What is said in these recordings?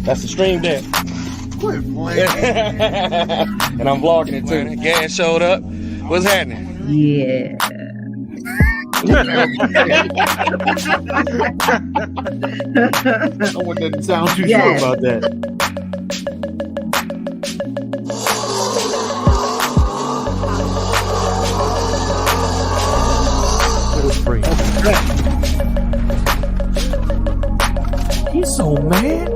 That's the stream deck. Quit playing. And I'm vlogging it too. Gas showed up. What's happening? Yeah. I want that to sound too sure about that. He's so mad.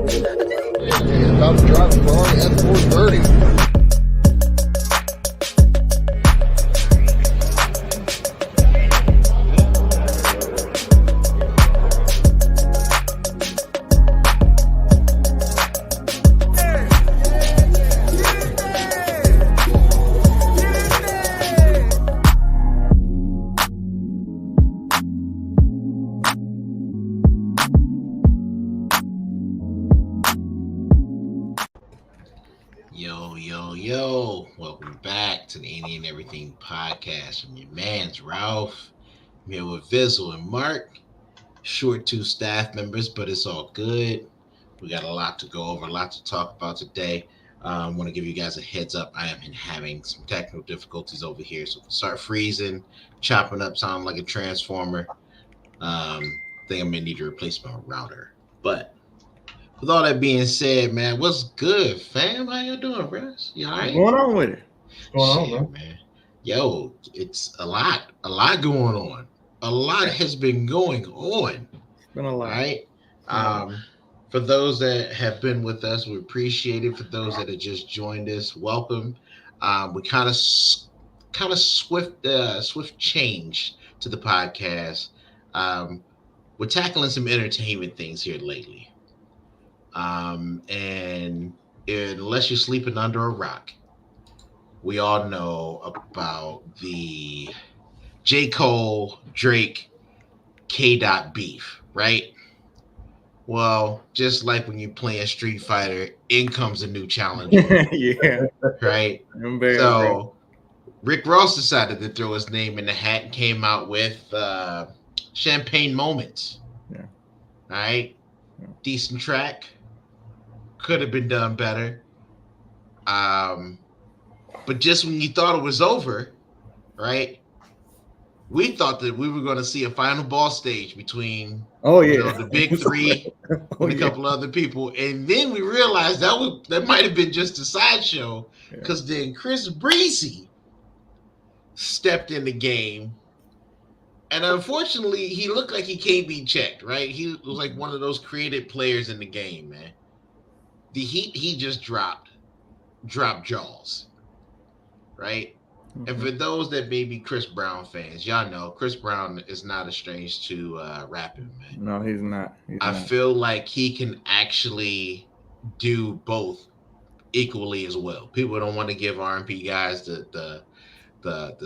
He's about to drive a Ferrari F430. Yo, welcome back to the Any and Everything podcast. I'm your man's Ralph. I'm here with Vizzle and Mark. Short two staff members, but it's all good. We got a lot to go over, a lot to talk about today. I want to give you guys a heads up. I am having some technical difficulties over here. So if I start freezing, chopping up, sounding like a transformer, I think I'm going to need to replace my router. But with all that being said, man, what's good, fam? How you doing, bro? You all right? What's going on with it? What's going on, man? Yo, it's a lot going on. A lot has been going on. It's been a lot. Right? For those that have been with us, we appreciate it. For those that have just joined us, welcome. We kind of swift change to the podcast. We're tackling some entertainment things here lately. And unless you're sleeping under a rock, we all know about the J. Cole, Drake, K-Dot beef, right? Well, just like when you're playing Street Fighter, in comes a new challenger. Yeah. Right? So Rick Ross decided to throw his name in the hat and came out with Champagne Moments. Yeah. All right? Yeah. Decent track. Could have been done better. But just when you thought it was over, right? We thought that we were going to see a final boss stage between the big three and a couple other people. And then we realized that might have been just a sideshow because then Chris Breezy stepped in the game. And unfortunately, he looked like he can't be checked, right? He was like one of those creative players in the game, man. The heat he just dropped jaws, right? Mm-hmm. And for those that may be Chris Brown fans, y'all know Chris Brown is not estranged to rapping, man. No, he's not. I feel like he can actually do both equally as well. People don't want to give R&B guys the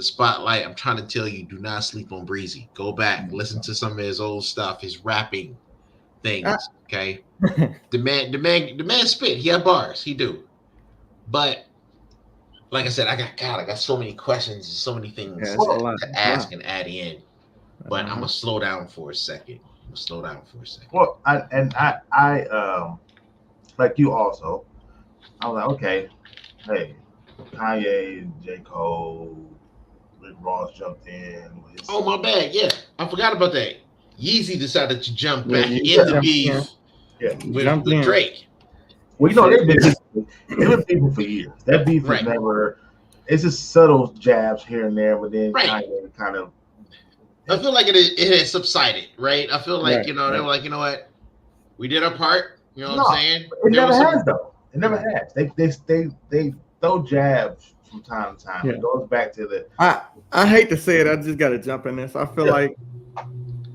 spotlight. I'm trying to tell you, do not sleep on Breezy. Go back, listen to some of his old stuff, his rapping things. Okay, the man spit. He had bars. He do. But like I said, I got so many questions, so many things to ask and add in. But I'm gonna slow down for a second. Well, I like you also. I was like, okay, hey, Kanye, J. Cole, Rick Ross jumped in. Oh, my bad. Yeah, I forgot about that. Yeezy decided to jump back in the beef with Drake. Well, you know, they've been beefing for years. That beef is never. It's just subtle jabs here and there, but then Kanye kind of. I feel like it has subsided, right? I feel like they were like, you know what, we did our part. You know what I'm saying? It never has though. It never has. They throw jabs from time to time. It goes back to the. I hate to say it. I just got to jump in this. I feel like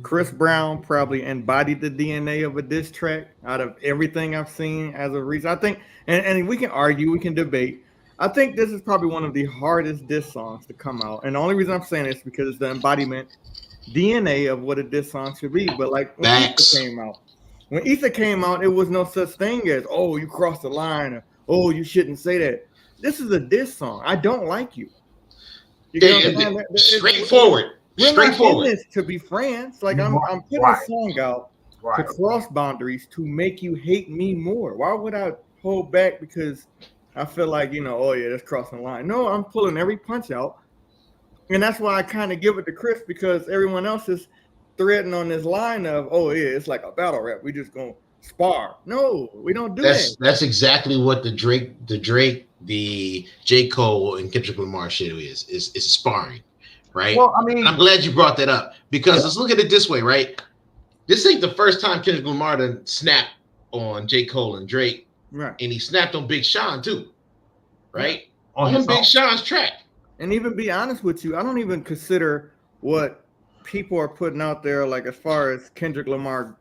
Chris Brown probably embodied the DNA of a diss track out of everything I've seen as a reason. I think, and we can argue, we can debate. I think this is probably one of the hardest diss songs to come out. And the only reason I'm saying this is because it's the embodiment DNA of what a diss song should be. But like when Ether came out, it was no such thing as, oh, you crossed the line, or oh, you shouldn't say that. This is a diss song. I don't like you. Straightforward. We're not in this to be friends. Like I'm putting a song out to cross boundaries to make you hate me more. Why would I hold back because I feel like, oh yeah, that's crossing the line? No, I'm pulling every punch out. And that's why I kind of give it to Chris, because everyone else is threading on this line of, oh yeah, it's like a battle rap. We just gonna spar. No, we don't do that. That's exactly what the Drake, the J. Cole and Kendrick Lamar shit is sparring, right? Well, I mean, I'm glad you brought that up, because let's look at it this way, right? This ain't the first time Kendrick Lamar done snapped on J. Cole and Drake, right? And he snapped on Big Sean too, right? On Big Sean's track. And even be honest with you, I don't even consider what people are putting out there, like as far as Kendrick Lamar,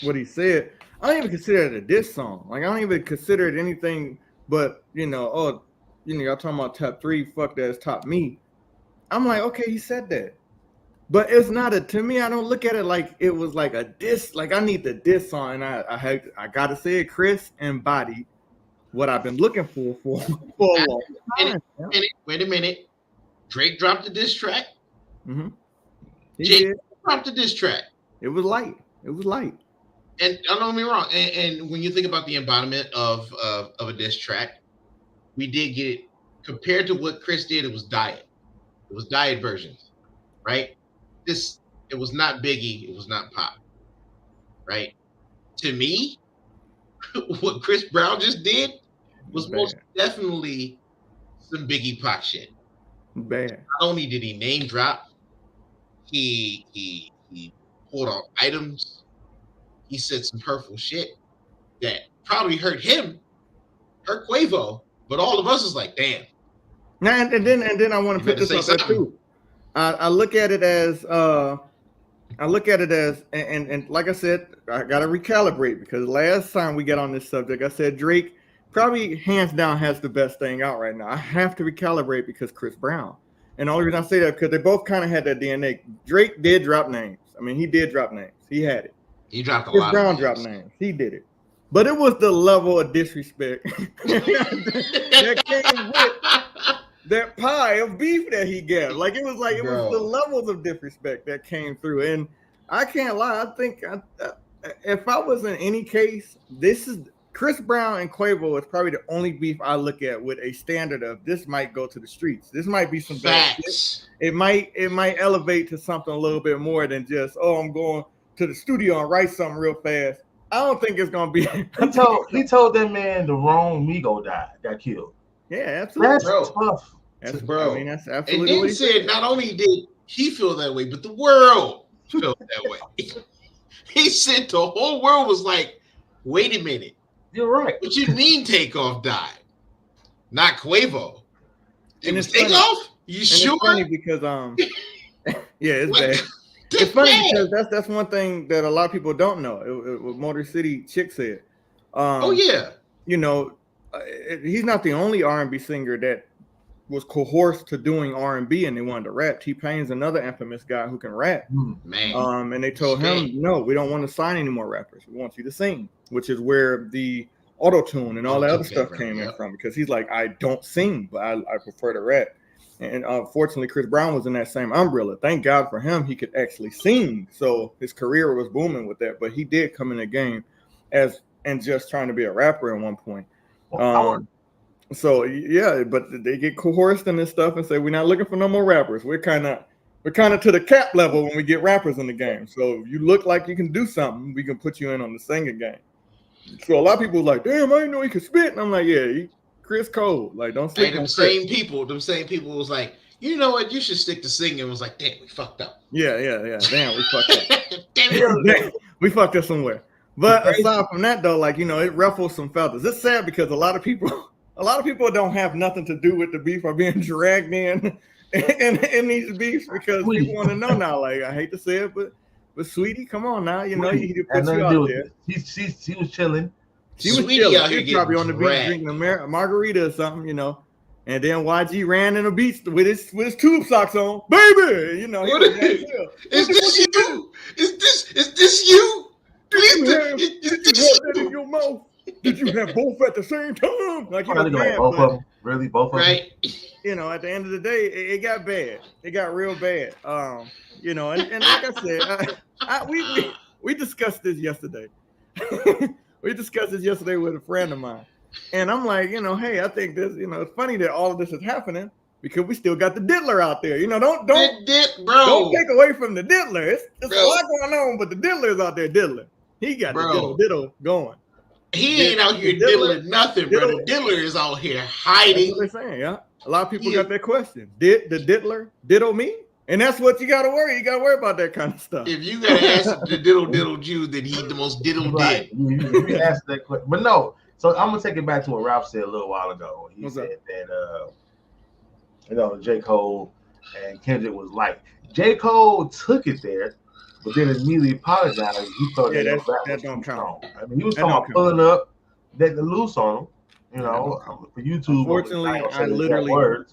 what he said. I don't even consider it a diss song. Like I don't even consider it anything but y'all talking about top 3, fuck that, it's top me. I'm like, okay, he said that. But it's not to me, I don't look at it like it was like a diss, like I need the diss song. And I gotta say it, Chris embodied what I've been looking for a long time. Wait a minute. Drake dropped the diss track. Mm-hmm. Jake dropped the diss track. It was light. And don't get me wrong. And when you think about the embodiment of a diss track, we did get, compared to what Chris did, it was diet. It was diet versions, right? It was not Biggie. It was not Pop, right? To me, what Chris Brown just did was most definitely some Biggie Pac shit. Bad. Not only did he name drop, he pulled out items. He said some hurtful shit that probably hurt him, hurt Quavo, but all of us is like, damn. Now, and then I want to put this up there too. I look at it as and like I said, I got to recalibrate, because last time we got on this subject, I said Drake probably hands down has the best thing out right now. I have to recalibrate because Chris Brown. And the only reason I say that because they both kind of had that DNA. Drake did drop names. I mean, he did drop names. He had it. He dropped a Chris lot Brown of names. dropped names. He did it. But it was the level of disrespect that came with that pie of beef that he got. Like it was the levels of disrespect that came through. And I can't lie. I think if I was in any case, this is Chris Brown and Quavo is probably the only beef I look at with a standard of this might go to the streets. This might be some bad shit. It might elevate to something a little bit more than just, I'm going to the studio and write something real fast. I don't think it's gonna be. He told that man the wrong Migo got killed. Yeah, absolutely. That's tough. That's bro. I mean, that's absolutely. And then said not only did he feel that way, but the world felt that way. He said the whole world was like, "Wait a minute, you're right. What you mean Takeoff died? Not Quavo. It was Takeoff? You sure?" It's funny because yeah, it's bad. It's funny because that's one thing that a lot of people don't know. What Motor City Chick said. Oh yeah. He's not the only R&B singer that was coerced to doing R&B and they wanted to rap. T-Pain's another infamous guy who can rap. Man. And they told him, no, we don't want to sign any more rappers. We want you to sing, which is where the auto-tune and all that other stuff came in from, because he's like, I don't sing, but I prefer to rap. And unfortunately, Chris Brown was in that same umbrella. Thank God for him, he could actually sing. So his career was booming with that. But he did come in the game and just trying to be a rapper at one point. So yeah, but they get coerced in this stuff and say, we're not looking for no more rappers. We're kind of to the cap level when we get rappers in the game. So if you look like you can do something, we can put you in on the singing game. So a lot of people were like, damn, I didn't know he could spit. And I'm like, yeah, Chris Cole, like don't sleep. Them same people was like, you know what, you should stick to singing. It was like, damn, we fucked up. Yeah. Damn, we fucked up. Damn, we fucked up somewhere. But aside from that though, like, it ruffles some feathers. It's sad because a lot of people don't have nothing to do with the beef are being dragged in these beefs because people want to know now. Like, I hate to say it, but Sweetie, come on now, he put you out there. She was chilling. She was chilling. She was probably on the beach drinking a margarita or something, And then YG ran in the beach with his tube socks on, baby. He was is this you? Is this you? Did you have that in your mouth? Did you have both at the same time? Like, both of them. Really, both of them. Right. At the end of the day, it got bad. It got real bad. And like I said, we discussed this yesterday. We discussed this yesterday with a friend of mine. And I'm like, hey, I think this, it's funny that all of this is happening because we still got the diddler out there. Don't take away from the diddler. It's a lot going on, but the diddler is out there diddling. He got the diddle going. He ain't out here diddling nothing, bro. The diddler is out here hiding. That's what they're saying, yeah. A lot of people got that question. Did the diddler diddle me? And that's what you got to worry. You got to worry about that kind of stuff. If you got to ask the diddle Jew, then he the most diddle right. You ask that question. But no, so I'm going to take it back to what Ralph said a little while ago. He said that, J. Cole and Kendrick was like, J. Cole took it there, but then immediately apologized. He thought that don't count. I mean, he was talking about pulling up the loose on him, for YouTube. Unfortunately, I literally,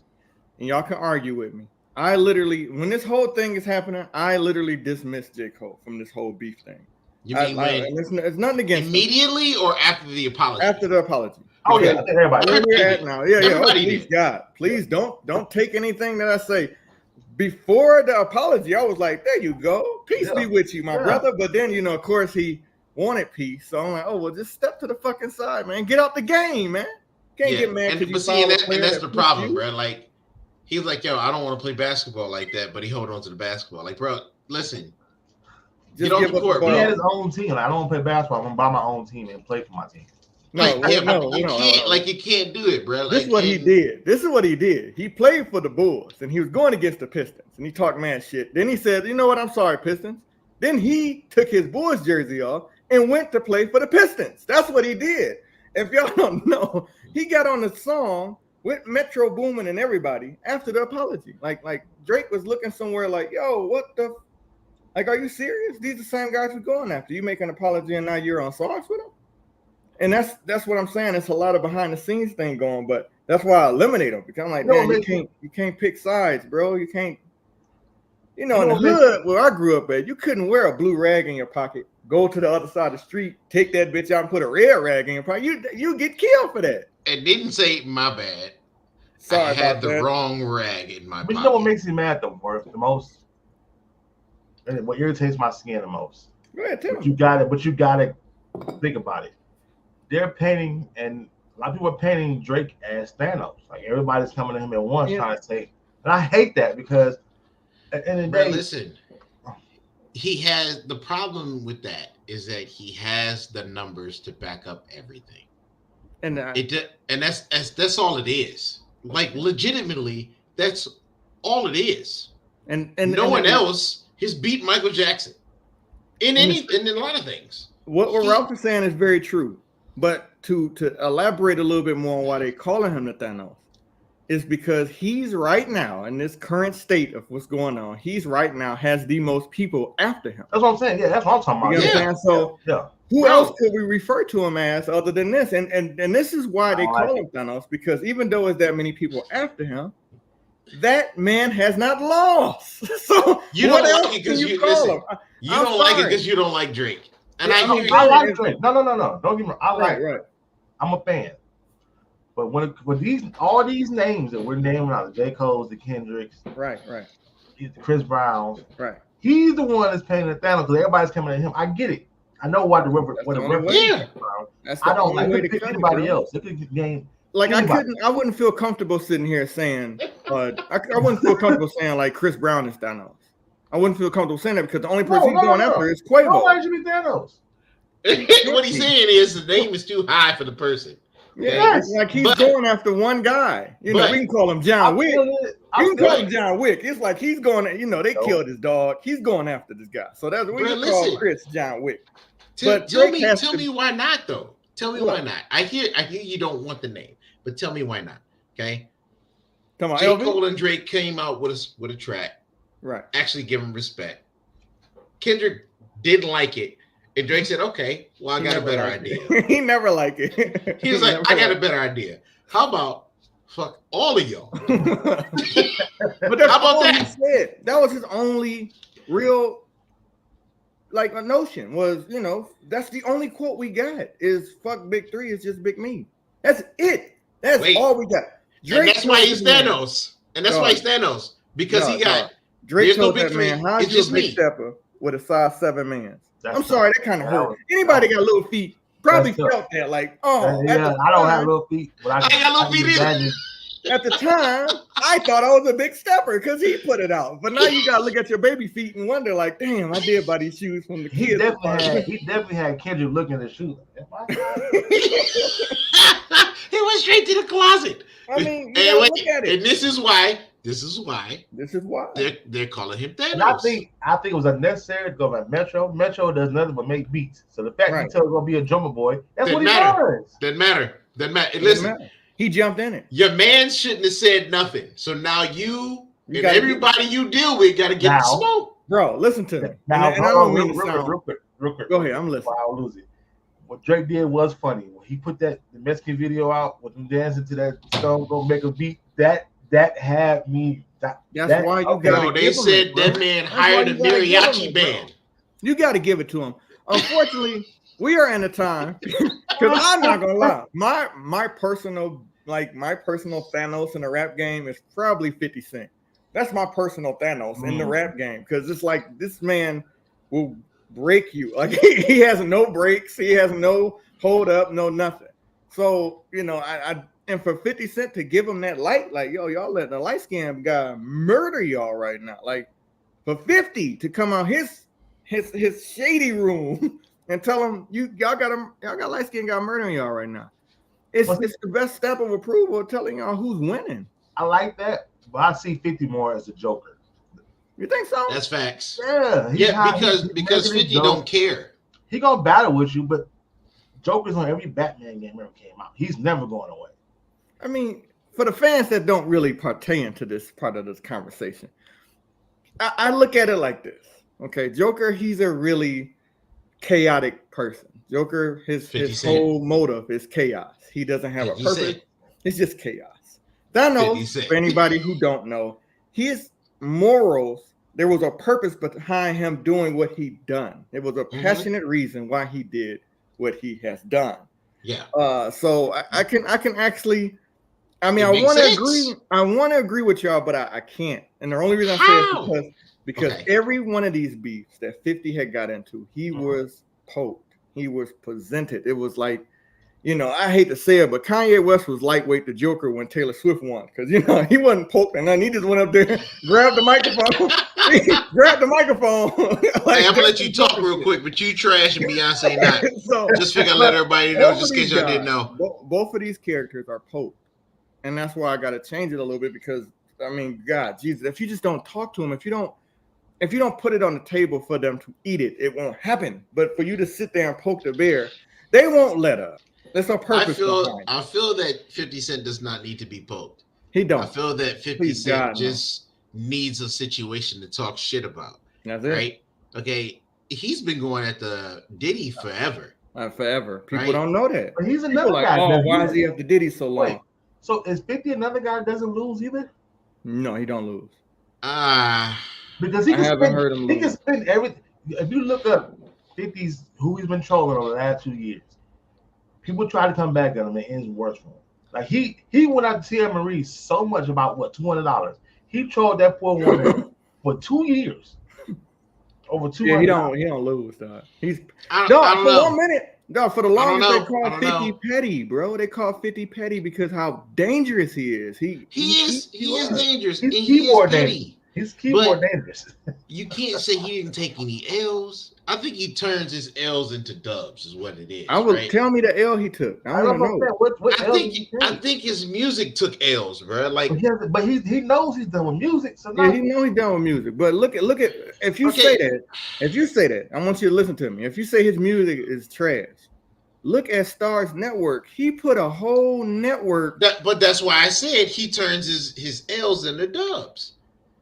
and y'all can argue with me. I literally, when this whole thing is happening, I literally dismissed J. Cole from this whole beef thing. You mean it's nothing against immediately him. Or after the apology? After the apology. Oh yeah, everybody. Where we're at now. Please, God, please don't take anything that I say. Before the apology, I was like, there you go. Peace be with you, my brother. But then, of course, he wanted peace. So I'm like, oh, well, just step to the fucking side, man. Get out the game, man. Can't get mad because you and that's the problem, bro. Like, he was like, yo, I don't want to play basketball like that, but he hold on to the basketball. Like, bro, listen. Just get on the court, bro. He had his own team. Like, I don't want to play basketball. I'm going to buy my own team and play for my team. You can't do it, bro. This is what he did. This is what he did. He played for the Bulls, and he was going against the Pistons, and he talked mad shit. Then he said, you know what? I'm sorry, Pistons. Then he took his Bulls jersey off and went to play for the Pistons. That's what he did. If y'all don't know, he got on the song with Metro Boomin and everybody after the apology. Like Drake was looking somewhere like, yo, what the? Like, are you serious? These are the same guys we're going after. You make an apology and now you're on songs with them? And that's what I'm saying. It's a lot of behind the scenes thing going, but that's why I eliminate them because I'm like, you can't pick sides, bro. You can't. In the hood where I grew up at, you couldn't wear a blue rag in your pocket, go to the other side of the street, take that bitch out and put a red rag in your pocket. You get killed for that. It didn't say my bad. Sorry, I had the wrong rag in my pocket. But you know what makes me mad the most? And what irritates my skin the most? Go ahead, tell me. But you gotta think about it. They're painting, and a lot of people are painting Drake as Thanos. Like, everybody's coming to him at once trying to say, and I hate that because at the end of the day, listen, he has the problem with that is that he has the numbers to back up everything, and that's all it is. Like, legitimately, that's all it is. And no one else has beat Michael Jackson in a lot of things. What Ralph is saying is very true. But to elaborate a little bit more on why they calling him the Thanos is because he's right now in this current state of what's going on. He's right now has the most people after him. That's what I'm saying. Yeah, that's what I'm talking about. You know what I'm saying? So who else could we refer to him as other than this? And this is why they call him Thanos, because even though there's that many people after him, that man has not lost. So you don't like it because you listen. You don't like it because you don't like Drake. And I like Drake. No. Don't get me wrong. I like it. I'm a fan. But when all these names that we're naming out, the J. Cole's, the Kendricks, right, the Chris Browns, right. He's the one that's paying the Thanos because everybody's coming at him. I get it. I know why the river. I don't like to pick anybody else. Look at the game. Like, I wouldn't feel comfortable sitting here saying, I wouldn't feel comfortable saying like Chris Brown is Thanos. I wouldn't feel comfortable saying that because the only person he's going after is Quavo. Why should be Thanos? What he's saying is the name is too high for the person. Yeah, like he's going after one guy. We can call him John Wick. We can call him John Wick. It's like he's going. They killed his dog. He's going after this guy. So that's what we call Chris John Wick. Tell me why not though. Tell me why not. I hear you don't want the name, but tell me why not. Okay. Come on, J. Cole and Drake came out with a track. Right. Actually, give him respect. Kendrick didn't like it. And Drake said, okay, well, I got a better idea. He never liked it. He was like, I got a better idea. How about fuck all of y'all? But that's how about that? He said. That was his only real a notion was, that's the only quote we got is fuck Big Three, it's just Big Me. That's it. That's all we got. Drake, and that's why he's Thanos. And that's why he's Thanos. Because he got Drake told that man, how's you a big stepper with a size 7 man? I'm sorry, that kind of hurt. Anybody got little feet probably felt that, like, oh. Yeah, I don't have little feet, but I got little feet either. At the time, I thought I was a big stepper because he put it out. But now you got to look at your baby feet and wonder, like, damn, I did buy these shoes from the kids. He definitely had Kendrick looking at the shoes. He went straight to the closet. I mean, look at it. And this is why they're calling him Thanos. And I think it was unnecessary to go by Metro. Metro does nothing but make beats. So the fact he tells gonna be a drummer boy, that's what he does. Doesn't matter. Listen, he jumped in it. Your man shouldn't have said nothing. So now you and everybody you deal with got to get the smoke. Bro, listen to me. Now, and I don't mean to sound real quick. Go ahead, I'm listening. I'll lose it. What Drake did was funny. When he put the Mexican video out with him dancing to that song, gonna make a beat. That had me. That's why you got. They said that man hired a mariachi band. You got to give it to him. Unfortunately, we are in a time because I'm not gonna lie. My personal Thanos in the rap game is probably 50 Cent. That's my personal Thanos in the rap game because it's like this man will break you. Like he has no breaks, he has no hold up, no nothing. So and for 50 Cent to give him that light, like y'all let the light skinned guy murder y'all right now. Like for 50 to come out his shady room and tell him y'all got light skinned guy murdering y'all right now. It's the best step of approval telling y'all who's winning. I like that, but I see 50 more as a Joker. You think so? That's facts. Yeah. Because 50 don't care. He gonna battle with you, but Joker's on every Batman game ever came out. He's never going away. I mean, for the fans that don't really partake into this part of this conversation, I look at it like this. Okay, Joker, he's a really chaotic person. Joker, his whole motive is chaos. He doesn't have a purpose. It's just chaos. Thanos, for anybody who don't know, his morals, there was a purpose behind him doing what he done. It was a passionate reason why he did what he has done. Yeah. So I can actually, I mean, I want to agree with y'all, but I can't. And the only reason I say it is because every one of these beefs that 50 had got into, he was poked. He was presented. It was like, I hate to say it, but Kanye West was lightweight to Joker when Taylor Swift won. Because, he wasn't poked and nothing. He just went up there, grabbed the microphone. Like, I'm going to let you talk real quick, but you trash and Beyonce not. So, just figure let everybody know, just in case y'all didn't know. Both of these characters are poked. And that's why I got to change it a little bit because, I mean, God, Jesus, if you just don't talk to them, if you don't put it on the table for them to eat it, it won't happen. But for you to sit there and poke the bear, they won't let up. There's no purpose. I feel that 50 Cent does not need to be poked. He don't. I feel that 50 Cent just needs a situation to talk shit about. That's it. Right? Okay. He's been going at the Diddy forever. Forever. People don't know that. But he's another guy. Why is he after Diddy so long? Wait, so is 50 another guy that doesn't lose either? No, he don't lose. Because he can spend everything. If you look up 50's who he's been trolling over the last 2 years, people try to come back at him and it ends worse for him. Like he went out to Tia Marie so much about $200. He trolled that poor woman for 2 years. Over 200. Yeah, he don't lose, dog. I don't know. 1 minute. No, for the longest they called 50 petty, bro. They called 50 petty because how dangerous he is. He is dangerous. He's keyboard dangerous. He's keyboard dangerous. You can't say he didn't take any L's. I think he turns his L's into dubs, is what it is. Tell me the L he took. I don't know. I think his music took L's, bro. Like, but he knows he's done with music. So he knows he's done with music. But look at if you say that, I want you to listen to me. If you say his music is trash, look at Star's network. He put a whole network. But that's why I said he turns his L's into dubs.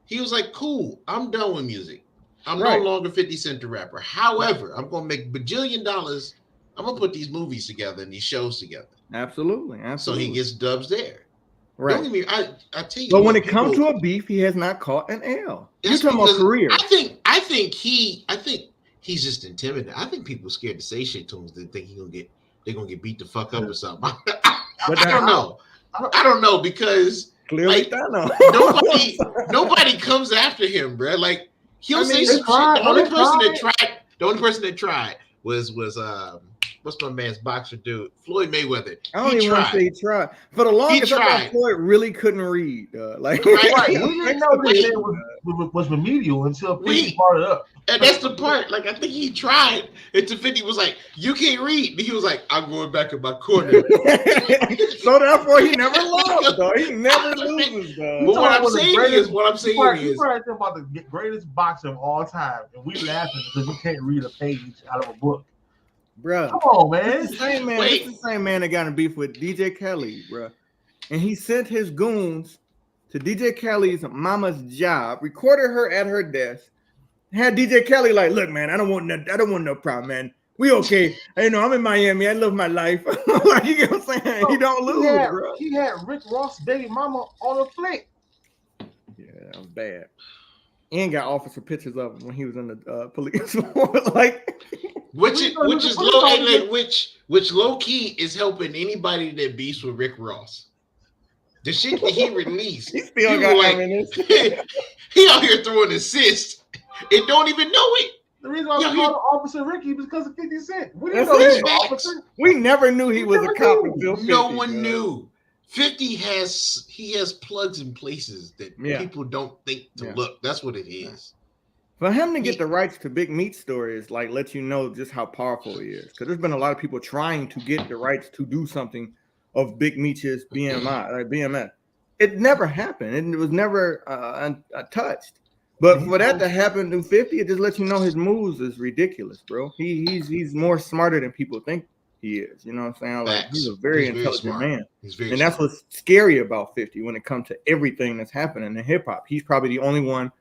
He was like, cool, I'm done with music. I'm no longer 50 Cent the rapper. However, I'm going to make $1 bajillion. I'm going to put these movies together and these shows together. Absolutely. So he gets dubs there. Right. Don't get me, I tell you. But when it comes to a beef, he has not caught an L. You're talking about career. I think he's just intimidated. I think people are scared to say shit to him. They think they're going to get beat the fuck up or something. I don't know. I don't know because clearly nobody comes after him, bro. Like he'll say some shit. The The only person that tried was what's my man's boxer dude? Floyd Mayweather. I don't even want to say he tried. For the longest, I thought Floyd really couldn't read. Like, right. We didn't know this was remedial until 50 brought it up. And that's the part. Like, I think he tried. Until 50 was like, "You can't read." And he was like, "I'm going back in my corner." So therefore, he never lost, though. He never loses, though. But what I'm saying is, you probably think about the greatest boxer of all time, and we laughing because you can't read a page out of a book. Bro, come on, man. It's the same man. It's the same man that got in beef with DJ Khaled, bro. And he sent his goons to DJ Khaled's mama's job, recorded her at her desk, had DJ Khaled like, "Look, man, I don't want no problem, man. We okay. You know, I'm in Miami. I love my life." Like, you get what I'm saying? He don't lose, bro. He had Rick Ross' baby mama on a flick. Yeah, that was bad. And got officer pictures of him when he was in the police force. Like, which low key is helping anybody that beefs with Rick Ross. The shit that he released, he still got he out here throwing assists and don't even know it. The reason why we call Officer Ricky was because of 50 Cent. We didn't know he was an officer. We never knew he was a cop until 50. No one knew. 50 has plugs in places that people don't think to look. That's what it is. For him to get the rights to Big Meat stories, like, let you know just how powerful he is. Because there's been a lot of people trying to get the rights to do something of Big Meat's BMF. It never happened. It was never touched. But for that to happen to 50, it just lets you know his moves is ridiculous, bro. He's more smarter than people think he is. You know what I'm saying? Like, he's a very intelligent man. And that's what's scary about 50 when it comes to everything that's happening in hip hop. He's probably the only one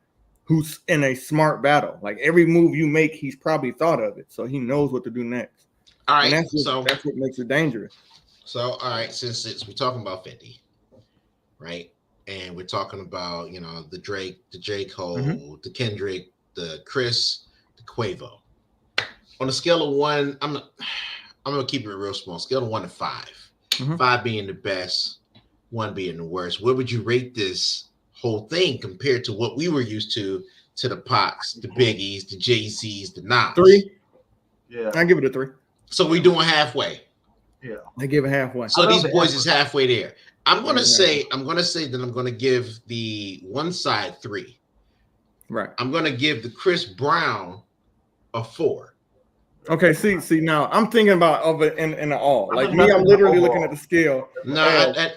who's in a smart battle. Like, every move you make, he's probably thought of it. So he knows what to do next. All right. And that's what makes it dangerous. So, all right, since we're talking about 50, right? And we're talking about, the Drake, the J. Cole, the Kendrick, the Chris, the Quavo. On a scale of 1, I'm gonna keep it real small. Scale of 1 to 5. 5 being the best, 1 being the worst. Where would you rate this whole thing compared to what we were used to the Pacs, the Biggies, the Jay-Z's, the Nas? 3. Yeah, I give it a 3. So we doing halfway. Yeah, I give it halfway. So these boys is halfway there. I'm gonna say that I'm gonna give the one side 3. Right. I'm gonna give the Chris Brown a 4. Okay. See now I'm thinking about of it in the all. Like me, I'm literally looking at the scale. No,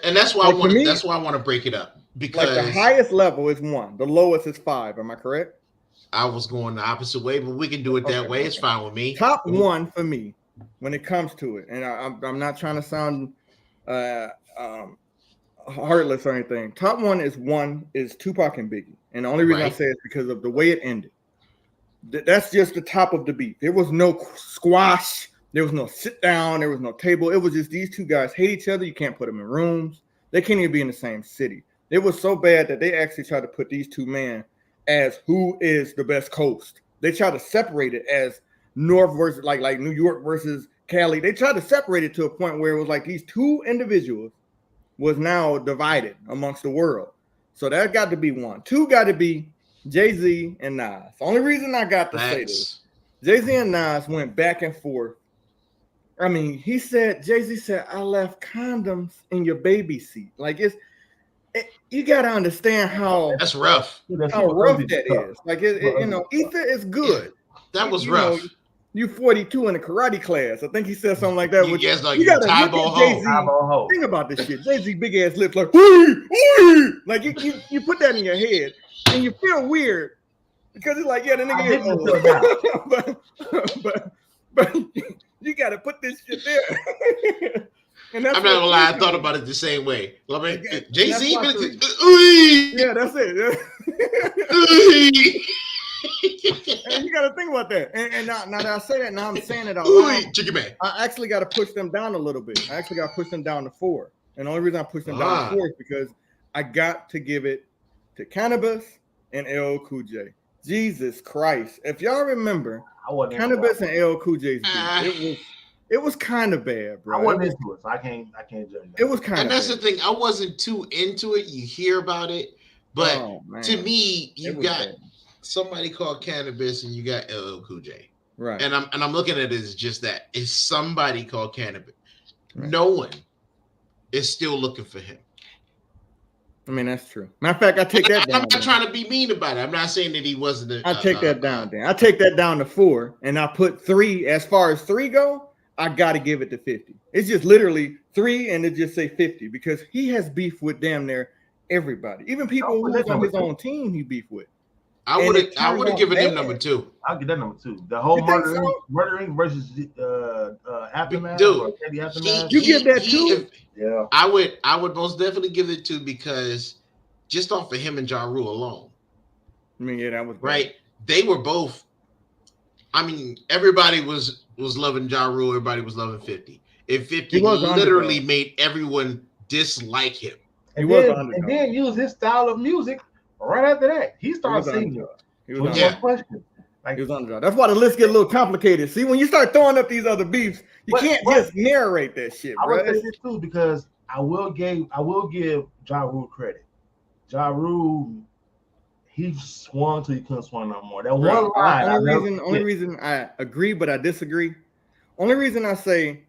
and that's why I want. That's why I want to break it up, because like the highest level is 1, the lowest is 5. Am I correct? I was going the opposate way, but we can do it that way. It's fine with me. Top 1 for me when it comes to it, and I'm not trying to sound heartless or anything. Top 1 is Tupac and Biggie, and the only reason I say it is because of the way it ended. That's just the top of the beef. There was no squash. There was no sit down. There was no table. It was just these two guys hate each other. You can't put them in rooms. They can't even be in the same city. It was so bad that they actually tried to put these two men as who is the best coast. They tried to separate it as North versus like New York versus Cali. They tried to separate it to a point where it was like these two individuals was now divided amongst the world. So that got to be 1. 2 got to be Jay-Z and Nas. The only reason I got to say this, Jay-Z and Nas went back and forth. I mean, Jay-Z said, "I left condoms in your baby seat." Like, you got to understand how that's rough. How rough that is. Like, Ether is good. That was rough. You 42 in a karate class. I think he said something like that. You guys like you gotta look at Jay-Z. Think about this shit. Jay-Z big ass lips like, wee! Like you put that in your head and you feel weird because it's like, yeah, the nigga is old. but you gotta put this shit there. And that's I'm not gonna lie, I thought about it the same way. I mean, Jay-Z, yeah, that's it. And you got to think about that. And now that I say that, now I'm saying it out loud. Chicken man. I actually got to push them down a little bit. I actually got to push them down to 4. And the only reason I push them down to 4 is because I got to give it to Cannabis and LL Cool J. Jesus Christ. If y'all remember, Cannabis and LL Cool J's it was kind of bad, bro. I wasn't into it, so I can't judge that. It was kind of bad. And that's the thing. I wasn't too into it. You hear about it. But to me, you got somebody called Cannabis and you got LL Cool J. Right. And I'm looking at it as just that. It's somebody called Cannabis. Right. No one is still looking for him. I mean, that's true. Matter of fact, I take that down. I'm not trying to be mean about it. I'm not saying that he wasn't. I take that down. Then I take that down to 4, and I put 3. As far as 3 go, I got to give it to 50. It's just literally 3, and it just say 50 because he has beef with damn near everybody, even people who's on his own team. He beef with. I would have given him number 2. I'll give that number 2. The whole murdering versus Aftermath. Dude, you give that 2? Yeah, I would most definitely give it 2 because just off of him and Ja Rule alone. I mean, yeah, that was right. They were both. I mean, everybody was loving Ja Rule. Everybody was loving 50. And 50 literally made everyone dislike him. And then use his style of music right after that. He started singing. He was underdog. That's why the list get a little complicated. See, when you start throwing up these other beefs, you can't just narrate that shit, bro. I would say this too because I will give Ja Rule credit. Ja Rule, he swung till he couldn't swing no more. That one line. Only reason I agree, but I disagree. Only reason I say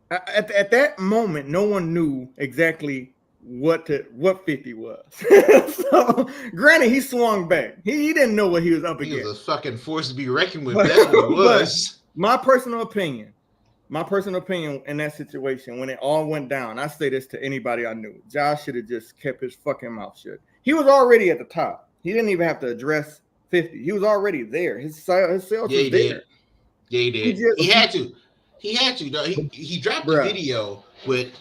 at that moment, no one knew exactly what 50 was. So granted, he swung back. He didn't know what he was up against. He was a fucking force to be reckoned with. That's what it was. My personal opinion in that situation, when it all went down, I say this to anybody I knew. Josh should have just kept his fucking mouth shut. He was already at the top. He didn't even have to address 50. He was already there. His sales was there. Yeah, he did. He had to. He dropped a video with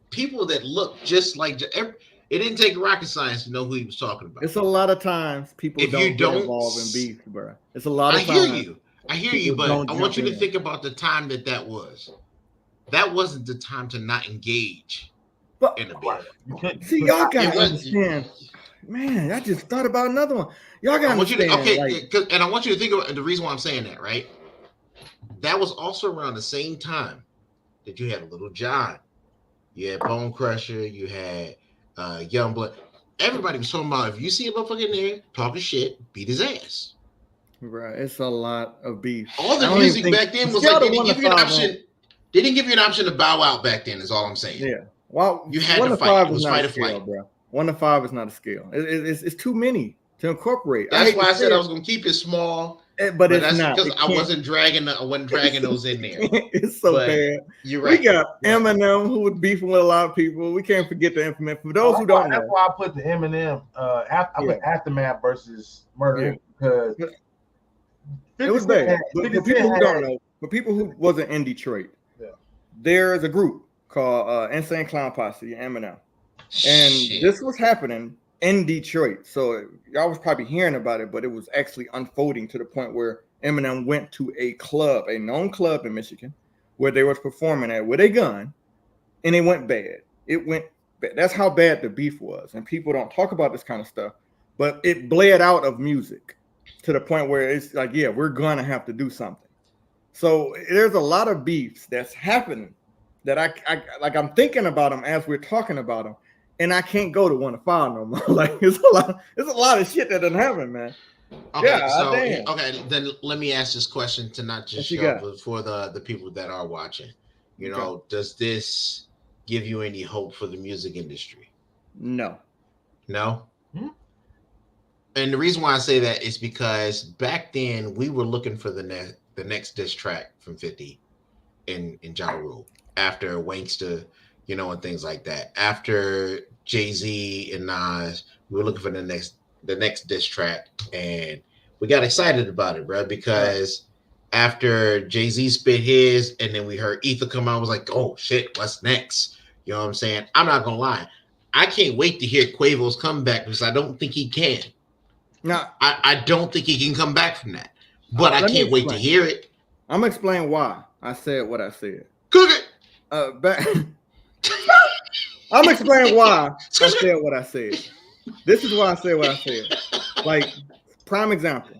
people that look just like. It didn't take rocket science to know who he was talking about. It's a lot of times people don't get involved in beef, bro. It's a lot of times. I hear you, but I want you to think about the time that was. That wasn't the time to not engage in the beef. See, y'all gotta understand. Man, I just thought about another one. Y'all gotta understand. And I want you to think about the reason why I'm saying that, right? That was also around the same time that you had Little John, you had Bone Crusher, you had Youngblood. Everybody was talking about if you see a motherfucker in there talking shit, beat his ass. Right, it's a lot of beef. All the music back then was like they didn't give you an option. They didn't give you an option to bow out back then. Is all I'm saying. Yeah, well, you had to fight. It was fight or flight, bro. 1 to 5 is not a scale. It's too many to incorporate. That's why I said I was gonna keep it small. But it's not because I wasn't dragging those in there. It's so bad. You're right. We got Eminem who was beefing with a lot of people. We can't forget the infamous. For those who don't know, that's why I put the Eminem. I put Aftermath versus Murder because it was bad. But for people who don't know, for people who wasn't in Detroit, there's a group called Insane Clown Posse, Eminem, and this was happening in Detroit. So y'all was probably hearing about it, but it was actually unfolding to the point where Eminem went to a club, a known club in Michigan, where they was performing at with a gun, and it went bad. It went bad. That's how bad the beef was. And people don't talk about this kind of stuff, but it bled out of music to the point where it's like, yeah, we're going to have to do something. So there's a lot of beefs that's happening that I'm thinking about them as we're talking about them. And I can't go to 1 to 5 no more. Like it's a lot of shit that doesn't happen, man. Okay, then let me ask this question to not just show, but for the people that are watching. You know, does this give you any hope for the music industry? No. Mm-hmm. And the reason why I say that is because back then we were looking for the next diss track from 50 in Ja Rule after Wanksta, you know, and things like that. After Jay-Z and Nas, we were looking for the next diss track, and we got excited about it, bro, because after Jay-Z spit his, and then we heard Ether come out, I was like, oh shit, what's next? You know what I'm saying? I'm not gonna lie, I can't wait to hear Quavo's comeback because I don't think he can. No, I don't think he can come back from that, but I can't wait to hear it. I'm gonna explain why I said what I said. Cook it. I'm explaining why I said what I said. This is why I said what I said. Like, prime example.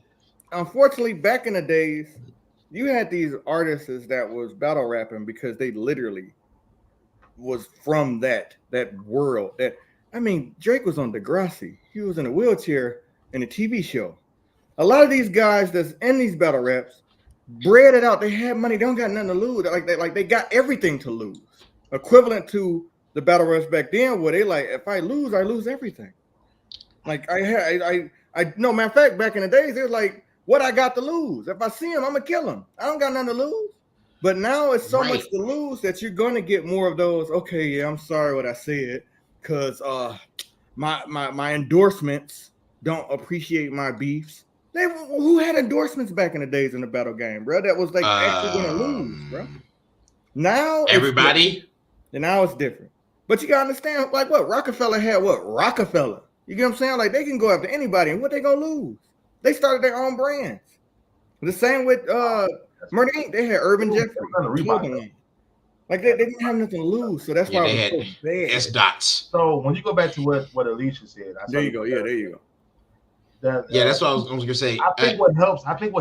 Unfortunately, back in the days, you had these artists that was battle rapping because they literally was from that world. Drake was on Degrassi. He was in a wheelchair in a TV show. A lot of these guys that's in these battle raps bred it out. They had money. They don't got nothing to lose. Like they got everything to lose. Equivalent to the battle royals back then, where they like, if I lose everything. Like no, matter of fact, back in the days, it was like, what I got to lose? If I see him, I'm gonna kill him. I don't got nothing to lose. But now it's so much to lose that you're gonna get more of those. Okay, yeah, I'm sorry what I said, because my endorsements don't appreciate my beefs. Who had endorsements back in the days in the battle game, bro? That was like actually gonna lose, bro. Now everybody. Now it's different. But you gotta understand, like what Rockefeller had. What Rockefeller? You get what I'm saying? Like they can go after anybody, and what they gonna lose? They started their own brands. The same with Murder Inc. They had Urban Jeffrey. Like they didn't have nothing to lose, so that's why it was so bad. S dots. So when you go back to what Alicia said, there you go. Yeah, there you go. That's what I was gonna say. I think what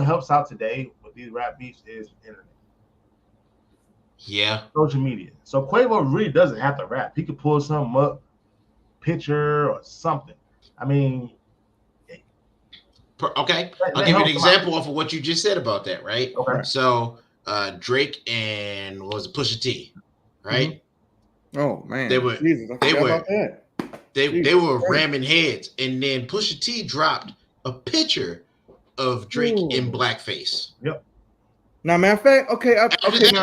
helps out today with these rap beefs is internet. Yeah. Social media. So Quavo really doesn't have to rap. He could pull something up, picture or something. I mean, okay. I'll give you an example off of what you just said about that, right? Okay. So Drake and what was it, Pusha T, right? Mm-hmm. Oh man. They were ramming heads, and then Pusha T dropped a picture of Drake in blackface. Yep. Now, matter of fact,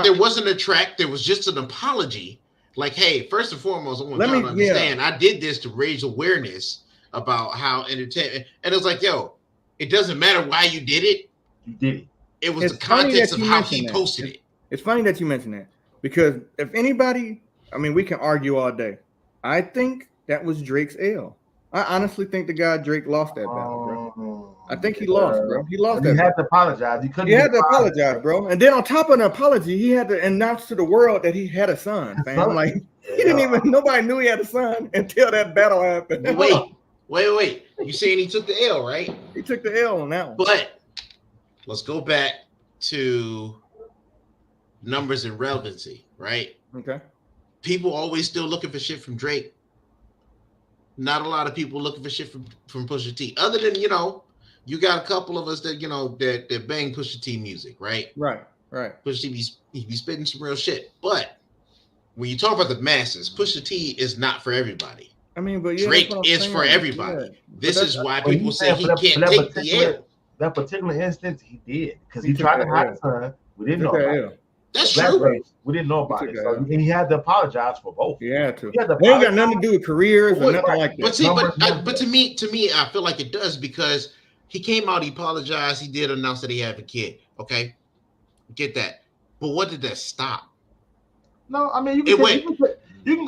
there wasn't a track. There was just an apology. Like, hey, first and foremost, I want y'all to understand, I did this to raise awareness about how entertainment. And it was like, yo, it doesn't matter why you did it. You did it. It was the context of how he posted it. It's funny that you mentioned that, because if anybody, I mean, we can argue all day. I think that was Drake's L. I honestly think the guy Drake lost that battle, bro. I think he lost, bro. He lost that. He had to apologize. He had to apologize, bro. And then on top of the apology, he had to announce to the world that he had a son, fam. Like, he didn't even, nobody knew he had a son until that battle happened. Wait. You saying he took the L, right? He took the L on that one. But let's go back to numbers and relevancy, right? Okay. People always still looking for shit from Drake. Not a lot of people looking for shit from Pusha T. Other than, you got a couple of us that, that bang Pusha T music, right? Right. Pusha T he be spitting some real shit. But when you talk about the masses, Pusha T is not for everybody. I mean, but Drake is for everybody. Yeah. This is why people say he can't take the L. That particular instance, he did, because he tried to hide his son. We didn't know about it. That's true. We didn't know about it. So, and he had to apologize for both. He had to. They ain't got nothing to do with careers or nothing like that. But see, but to me, I feel like it does, because he came out, he apologized, he did announce that he had a kid. Okay, get that. But what did that stop? No, I mean you can go 14-1. You can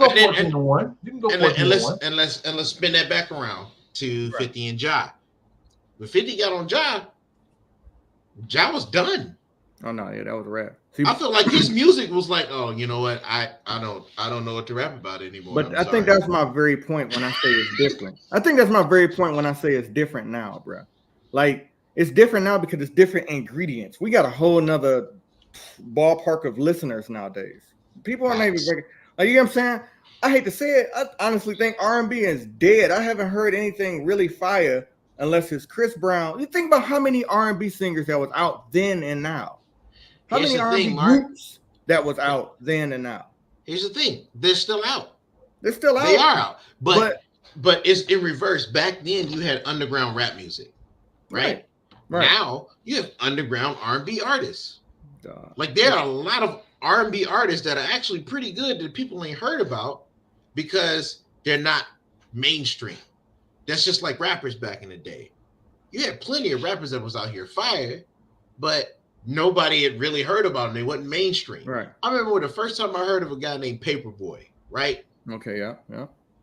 go 14-1. And let's spin that back around to 50 and Ja. When 50 got on Ja was done. Oh no, yeah, that was a rap. See, I feel like his music was like, oh, you know what? I don't know what to rap about anymore. But I think that's my very point when I say it's different. I think that's my very point when I say it's different now, bro. Like, it's different now because it's different ingredients. We got a whole nother ballpark of listeners nowadays. People aren't even like, you know what I'm saying? I hate to say it. I honestly think R&B is dead. I haven't heard anything really fire unless it's Chris Brown. You think about how many R&B singers that was out then and now. How many R&B groups that was out then and now? Here's the thing. They're still out. They're still out. They are out. But it's in reverse. Back then, you had underground rap music, right? Now, you have underground R&B artists. Like, there are a lot of R&B artists that are actually pretty good that people ain't heard about because they're not mainstream. That's just like rappers back in the day. You had plenty of rappers that was out here fire, but nobody had really heard about them. They wasn't mainstream. Right. I remember the first time I heard of a guy named Paperboy, right? Okay, yeah.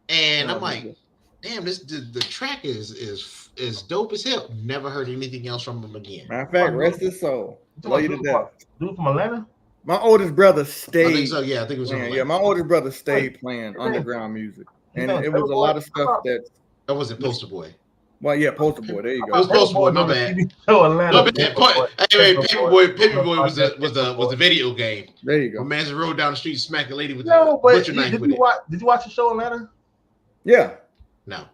And I'm like, damn, the track is dope as hell. Never heard anything else from him again. Matter of fact, rest his soul. Love you to death. Dude from Atlanta? My oldest brother stayed. I think so, yeah. I think it was my oldest brother stayed playing underground music. And it was a lot of stuff that wasn't Poster Boy. Well, yeah, Poster Boy. There you go. It was Poster Boy. My bad. Paperboy was a video game. There you go. My man rode down the street, smacked a lady with a butcher knife. Did you watch the show Atlanta? Yeah. No.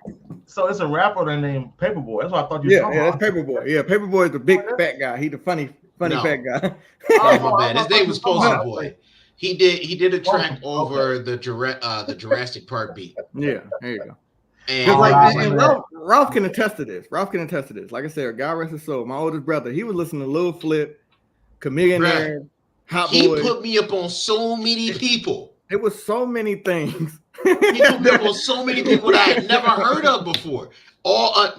So it's a rapper named Paperboy. That's what I thought you were talking about. Yeah, that's Paperboy. Yeah, Paperboy is the big fat guy. He the funny Funny fat guy. Oh, my bad. His name was Posty Boy. He did a track over the Jurassic Park beat. Yeah, there you go. And, Ralph can attest to this. Like I said, God rest his soul. My oldest brother, he was listening to Lil Flip, Chameleon, Hot Boy. He put me up on so many people. It was so many things. He put me up on so many people that I had never heard of before.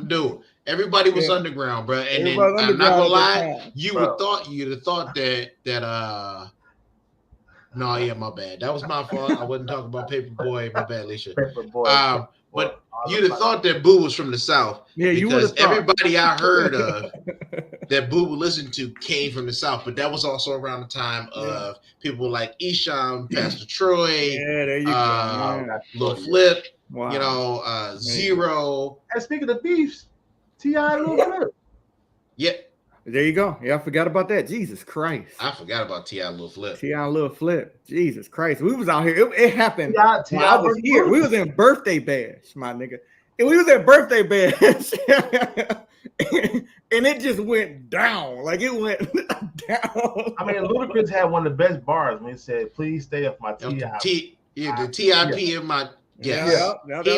Dude, everybody was underground, bro. And then I'm not gonna lie, you'd have thought that no, yeah, my bad. That was my fault. I wasn't talking about Paperboy. My bad, Alicia. But you'd have thought that Boo was from the South. Yeah, you would have thought. Everybody I heard of that Boo would listen to came from the South. But that was also around the time of people like Esham, Pastor Troy, there you go. Lil Flip, you know, Zero. And speaking of beefs, T.I. and Lil Flip. Yeah. There you go. Yeah, I forgot about that. Jesus Christ. I forgot about T.I. and Lil Flip. T.I. and Lil Flip. Jesus Christ. We was out here. It happened. T.I. I was here. We was in birthday bash, my nigga. And we was at birthday bash. And it just went down. Like it went down. I mean, Ludacris had one of the best bars when he said, "Please stay off my T.I." The T.I.P. in my he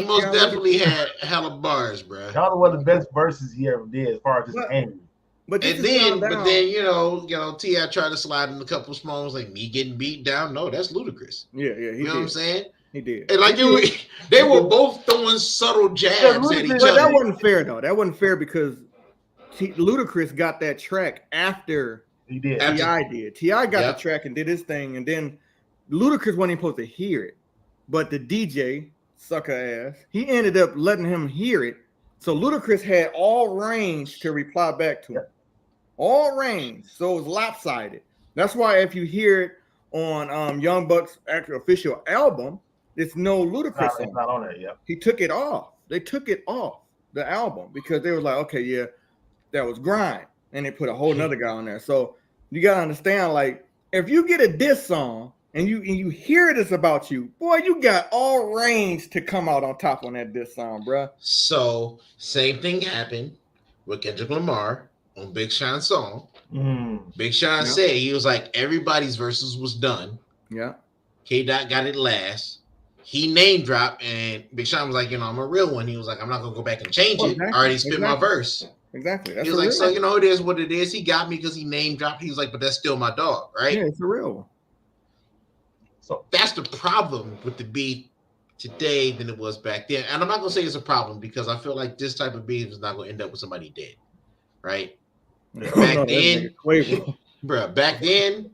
most definitely had hella bars, bro. That was one of the best verses he ever did as far as his aim. But then you know, T.I. tried to slide in a couple of small ones like me getting beat down. No, that's Ludacris. Yeah, you know what I'm saying? He did. And like they were both throwing subtle jabs at each other. But that wasn't fair though. That wasn't fair because Ludacris got that track after he did. T.I. did. T.I. got the track and did his thing, and then Ludacris wasn't even supposed to hear it. But the DJ, sucker ass, he ended up letting him hear it. So Ludacris had all range to reply back to him. All range. So it was lopsided. That's why if you hear it on Young Buck's actual official album, it's no Ludacris. It's not on there yet. He took it off. They took it off the album because they were like, okay, yeah, that was grind. And they put a whole nother guy on there. So you gotta understand, like, if you get a diss song and you hear it is about you, boy, you got all range to come out on top on that diss song, bro. So same thing happened with Kendrick Lamar on Big Sean's song. Big Sean said he was like everybody's verses was done. Yeah. K-Dot got it last. He name dropped and Big Sean was like, you know, I'm a real one. He was like, I'm not gonna go back and change it. I already spit my verse. Exactly. He was like, so you know, it is what it is. He got me because he name dropped. He was like, but that's still my dog, right? Yeah, it's a real one. So that's the problem with the beat today than it was back then. And I'm not gonna say it's a problem because I feel like this type of beat is not gonna end up with somebody dead, right? Back then, bro. Back then,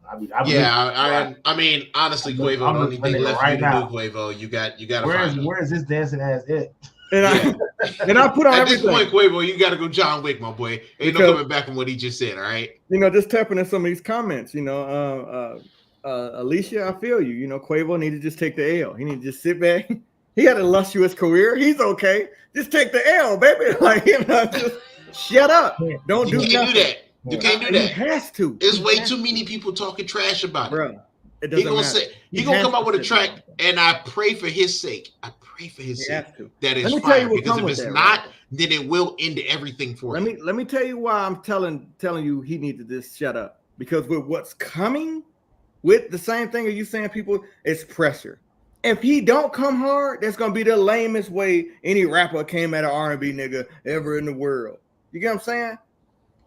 I mean, honestly, Quavo, the only thing left for you to do, Quavo, you got to. Where is this dancing ass it? And I put on at everything. This point, Quavo, you got to go John Wick, my boy. Ain't no coming back from what he just said. All right. You know, just tapping in some of these comments. You know, Alicia, I feel you. You know, Quavo need to just take the L. He need to just sit back. He had a illustrious career. He's okay. Just take the L, baby. Like, you know, just shut up. Don't do nothing. Do that. You can't do that. He has to. There's way too many people talking trash about it. Bro, He gonna come out with a track, and I pray for his sake. I pray for his sake that is fire. Because if it's not, then it will end everything for him. Let me tell you why I'm telling you he needs to just shut up. Because with what's coming, with the same thing as you saying, people, it's pressure. If he don't come hard, that's gonna be the lamest way any rapper came at an R&B nigga ever in the world. You get what I'm saying?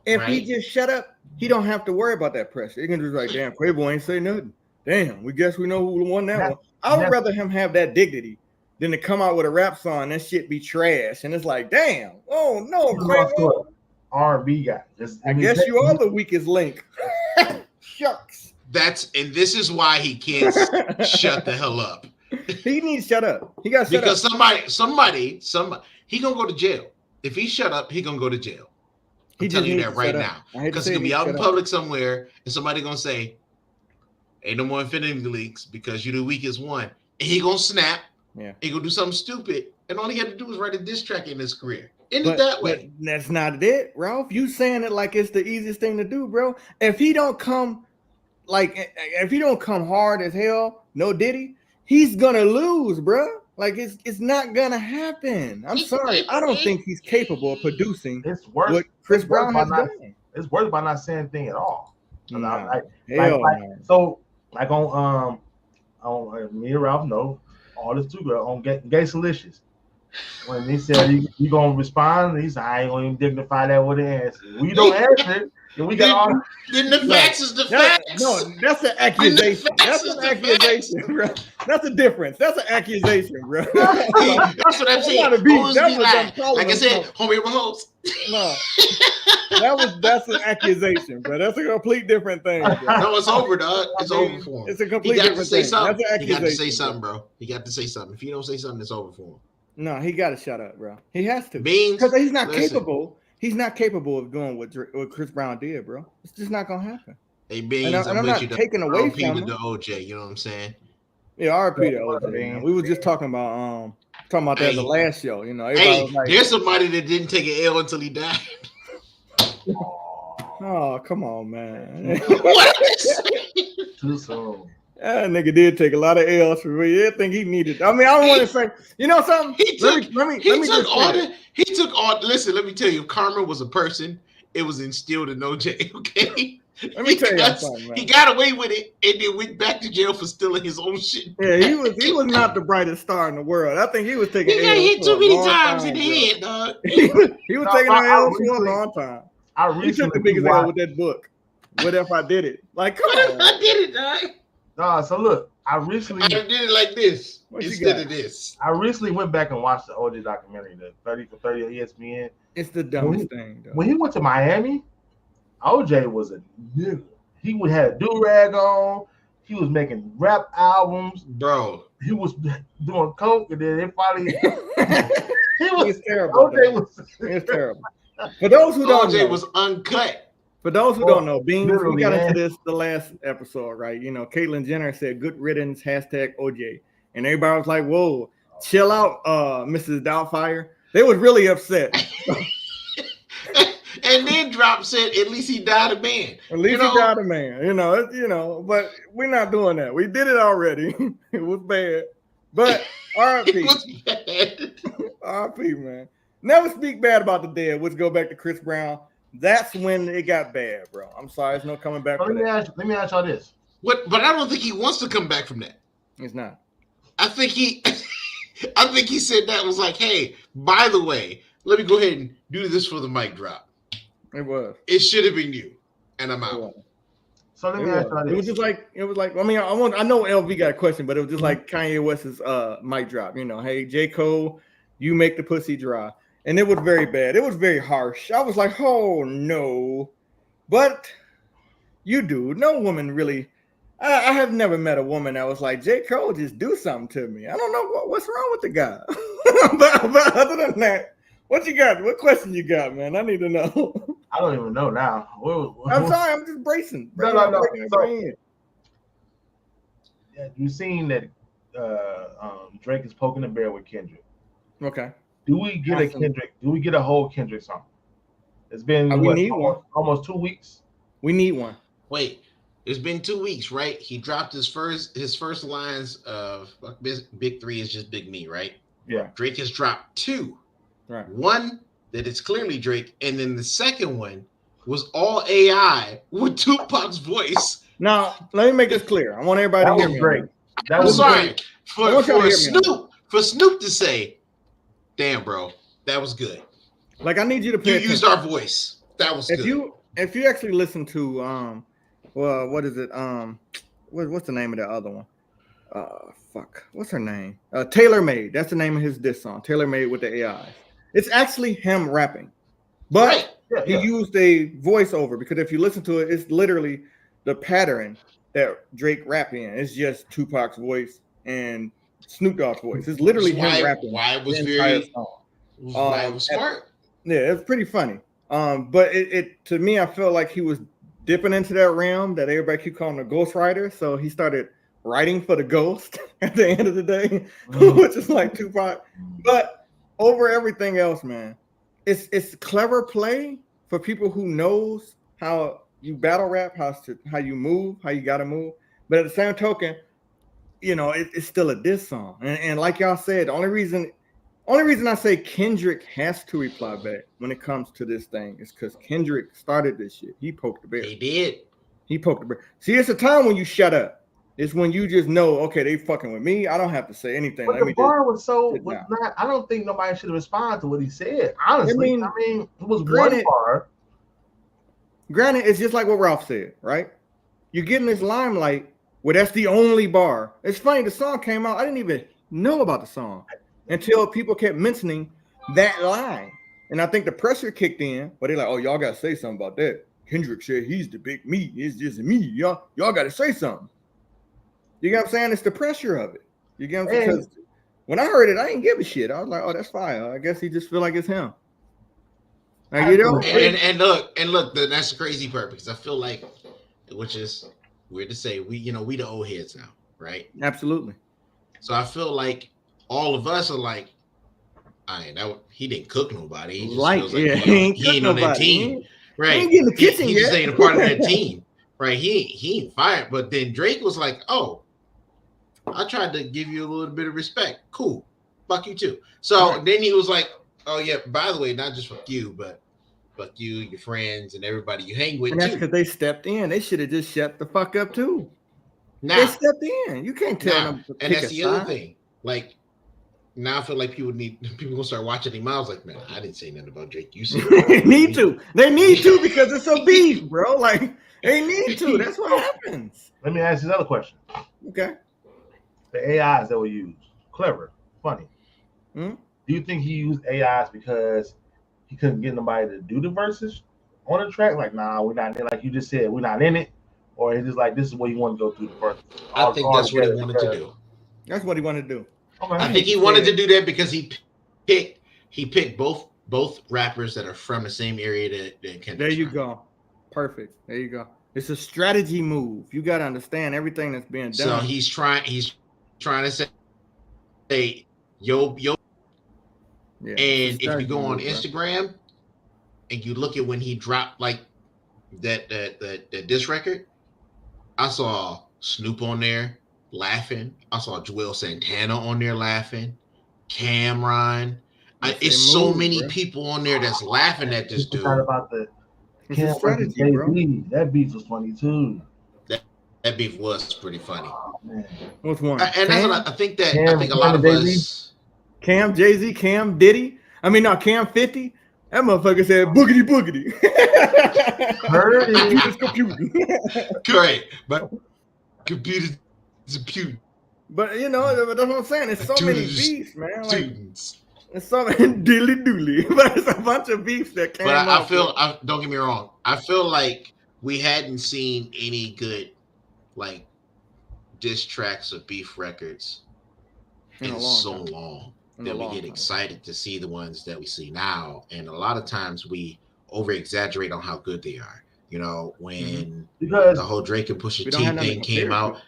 If he just shut up, he don't have to worry about that pressure. He can just like, damn, Quavo ain't say nothing. Damn, we guess we know who won that one. I would rather him have that dignity than to come out with a rap song and that shit be trash. And it's like, damn, oh no, Quavo. R&B guy. I guess you are the weakest link. Shucks. This is why he can't shut the hell up. He needs to shut up. He got to shut up. Because somebody, he gonna go to jail. If he shut up, he gonna go to jail. I'm telling you that right now. Because he's gonna be out in public somewhere and somebody gonna say, ain't no more Infinity Leaks because you're the weakest one. And he gonna snap. Yeah. He gonna do something stupid. And all he had to do was write a diss track in his career. Ended that way. That's not it, Ralph. You saying it like it's the easiest thing to do, bro. If he don't come hard as hell, no Diddy, he's gonna lose, bro. Like it's not gonna happen. I'm sorry. I don't think he's capable of producing what Chris Brown has done. it's worse by not saying anything at all. Nah, So like on me and Ralph know all this too, girl on Gay Salicious. When they said you gonna respond, he said I ain't gonna even dignify that with an answer. We don't answer. And we got all. Then the facts is the facts. No, that's an accusation. That's an accusation, bro. That's a difference. That's an accusation, bro. That's what I'm saying. Like I said, homie Mahomes. No, that's an accusation, bro. That's a complete different thing. Bro. No, it's over, dog. It's over for him. It's a complete different thing. That's an accusation. He got to say something, bro. He got to say something. If he don't say something, it's over for him. No, he got to shut up, bro. He has to. Because he's not capable. He's not capable of doing what Chris Brown did, bro. It's just not gonna happen. Hey, Beans, I'm not taking away from him. The OJ, you know what I'm saying? Yeah, RP to OJ. Man. We were just talking about that in the last show. You know, was like, there's somebody that didn't take an L until he died. Oh, come on, man. What? Too soon. That nigga did take a lot of L's for me. I think he needed. I mean, I don't want to say, you know something? He took all. Listen, let me tell you, karma was a person. It was instilled in OJ. Okay. Let me tell you something, man. He got away with it and then went back to jail for stealing his own shit. Yeah, he was not the brightest star in the world. I think he was taking. He got hit too many times in the head, dog. He was taking an L for a long time. He took the biggest L with that book. What if I did it? Like, come on. I did it, dog. So look, I did it like this instead of this. I recently went back and watched the OJ documentary, the 30 for 30 on ESPN. It's the dumbest thing, though. When he went to Miami, OJ was a nigga. He would have a do-rag on. He was making rap albums. Bro. He was doing coke, and then it finally he was terrible. OJ was terrible. For those who don't know, OJ was uncut. For those who don't know, Beans, we got into this the last episode, right? You know, Caitlyn Jenner said "good riddance" #OJ, and everybody was like, "Whoa, chill out, Mrs. Doubtfire." They was really upset. And then Drop said, "At least he died a man." At least he died a man. You know, but we're not doing that. We did it already. It was bad, but R.I.P. It was bad. R.I.P. Man. Never speak bad about the dead. Let's go back to Chris Brown. That's when it got bad, bro. I'm sorry, there's no coming back. Let me ask y'all this. But I don't think he wants to come back from that. He's not. I think he said that was like, hey, by the way, let me go ahead and do this for the mic drop. It was. It should have been you, and I'm out. So let me ask y'all this. It was like. I mean, I know LV got a question, but it was just like Kanye West's mic drop. You know, hey J. Cole, you make the pussy dry. And it was very bad. It was very harsh. I was like, oh, no. But you do. No woman really. I have never met a woman that was like, J. Cole, just do something to me. I don't know what's wrong with the guy. but other than that, what you got? What question you got, man? I need to know. I don't even know now. I'm sorry. I'm just bracing. No. Yeah, you've seen that Drake is poking the bear with Kendrick. Okay. Do we get a Kendrick? Do we get a whole Kendrick song? It's been almost 2 weeks. We need one. Wait, it's been 2 weeks, right? He dropped his first lines of Big Three is just Big Me, right? Yeah. Drake has dropped 2. Right. One that is clearly Drake, and then the second one was all AI with Tupac's voice. Now, let me make this clear. I want everybody to hear me. Great. I'm sorry for Snoop to say, damn, bro, that was good. Like, I need you to pay attention. You used our voice. That was good. If you actually listen to what is it? What's the name of that other one? What's her name? Taylor Made. That's the name of his diss song. Taylor Made with the AI. It's actually him rapping, but he used a voiceover because if you listen to it, it's literally the pattern that Drake rap in. It's just Tupac's voice and Snoop Dogg's voice. It's literally him rapping. Why it was very why it was smart. Yeah, it's pretty funny. But it to me, I felt like he was dipping into that realm that everybody keep calling a ghostwriter. So he started writing for the ghost at the end of the day, which is like Tupac. But over everything else, man, it's clever play for people who knows how you battle rap, how you move, how you gotta move. But at the same token, you know, it's still a diss song. And like y'all said, the only reason Only reason I say Kendrick has to reply back when it comes to this thing is because Kendrick started this shit. He poked the bear. He did. He poked the bear. See, it's a time when you shut up. It's when you just know, okay, they fucking with me. I don't have to say anything. But the bar was not. I don't think nobody should have responded to what he said. Honestly, I mean it was one bar. Granted, it's just like what Ralph said, right? You're getting this limelight where that's the only bar. It's funny, the song came out. I didn't even know about the song until people kept mentioning that line. And I think the pressure kicked in, but they're like, oh, y'all got to say something about that. Kendrick said he's the big me. It's just me. Y'all got to say something. You get what I'm saying? It's the pressure of it. You get what I'm saying? Because when I heard it, I didn't give a shit. I was like, oh, that's fine. I guess he just feel like it's him. Like, you know? And look, that's the crazy part because I feel like, which is weird to say, we the old heads now, right? Absolutely. So I feel like all of us are like, he didn't cook nobody. He just feels like he ain't on that team. Right. He ain't getting the kitchen yet. He just ain't a part of that team. Right. He ain't fired. But then Drake was like, oh, I tried to give you a little bit of respect. Cool. Fuck you too. So then he was like, oh yeah, by the way, not just fuck you, but fuck you, your friends, and everybody you hang with. And that's because they stepped in. They should have just shut the fuck up too. They stepped in. You can't tell them. And that's the other thing. Like, now I feel like people gonna start watching their mouths. Like, man, I didn't say nothing about Drake. You said they need to. They need to because it's a beef, bro. Like, they need to. That's what happens. Let me ask you another question. Okay. The AIs that were used, clever, funny. Do you think he used AIs because he couldn't get nobody to do the verses on the track? Like, nah, we're not in it. Like you just said, we're not in it. Or is it like this is what he wanted to go through the verses? I think that's what he wanted to do. That's what he wanted to do. Okay. I think he wanted to do that because he picked both rappers that are from the same area that Kendrick. There you go. Perfect. There you go. It's a strategy move. You got to understand everything that's being done. So he's trying to say, yo. Yeah, and if you go on Instagram and you look at when he dropped like that diss record, I saw Snoop on there laughing. I saw Joel Santana on there laughing. Cameron. It's so many people on there that's laughing at this dude. About the strategy, bro. That beef was funny too. That beef was pretty funny. Oh, man. What's one? And that's what I think that Cam, I think a lot of us. Cam, Jay-Z, Cam, Diddy. I mean, no, Cam 50. That motherfucker said boogity boogity. Heard it. Computer. Correct. But computers computer. But you know, that's what I'm saying. There's so many beefs, man. Like, it's so many dilly dooley. But it's a bunch of beefs that came out. But don't get me wrong. I feel like we hadn't seen any good like diss tracks or beef records in so long. That we get excited to see the ones that we see now. And a lot of times we over exaggerate on how good they are. You know, when the whole Drake and Pusha T thing came out,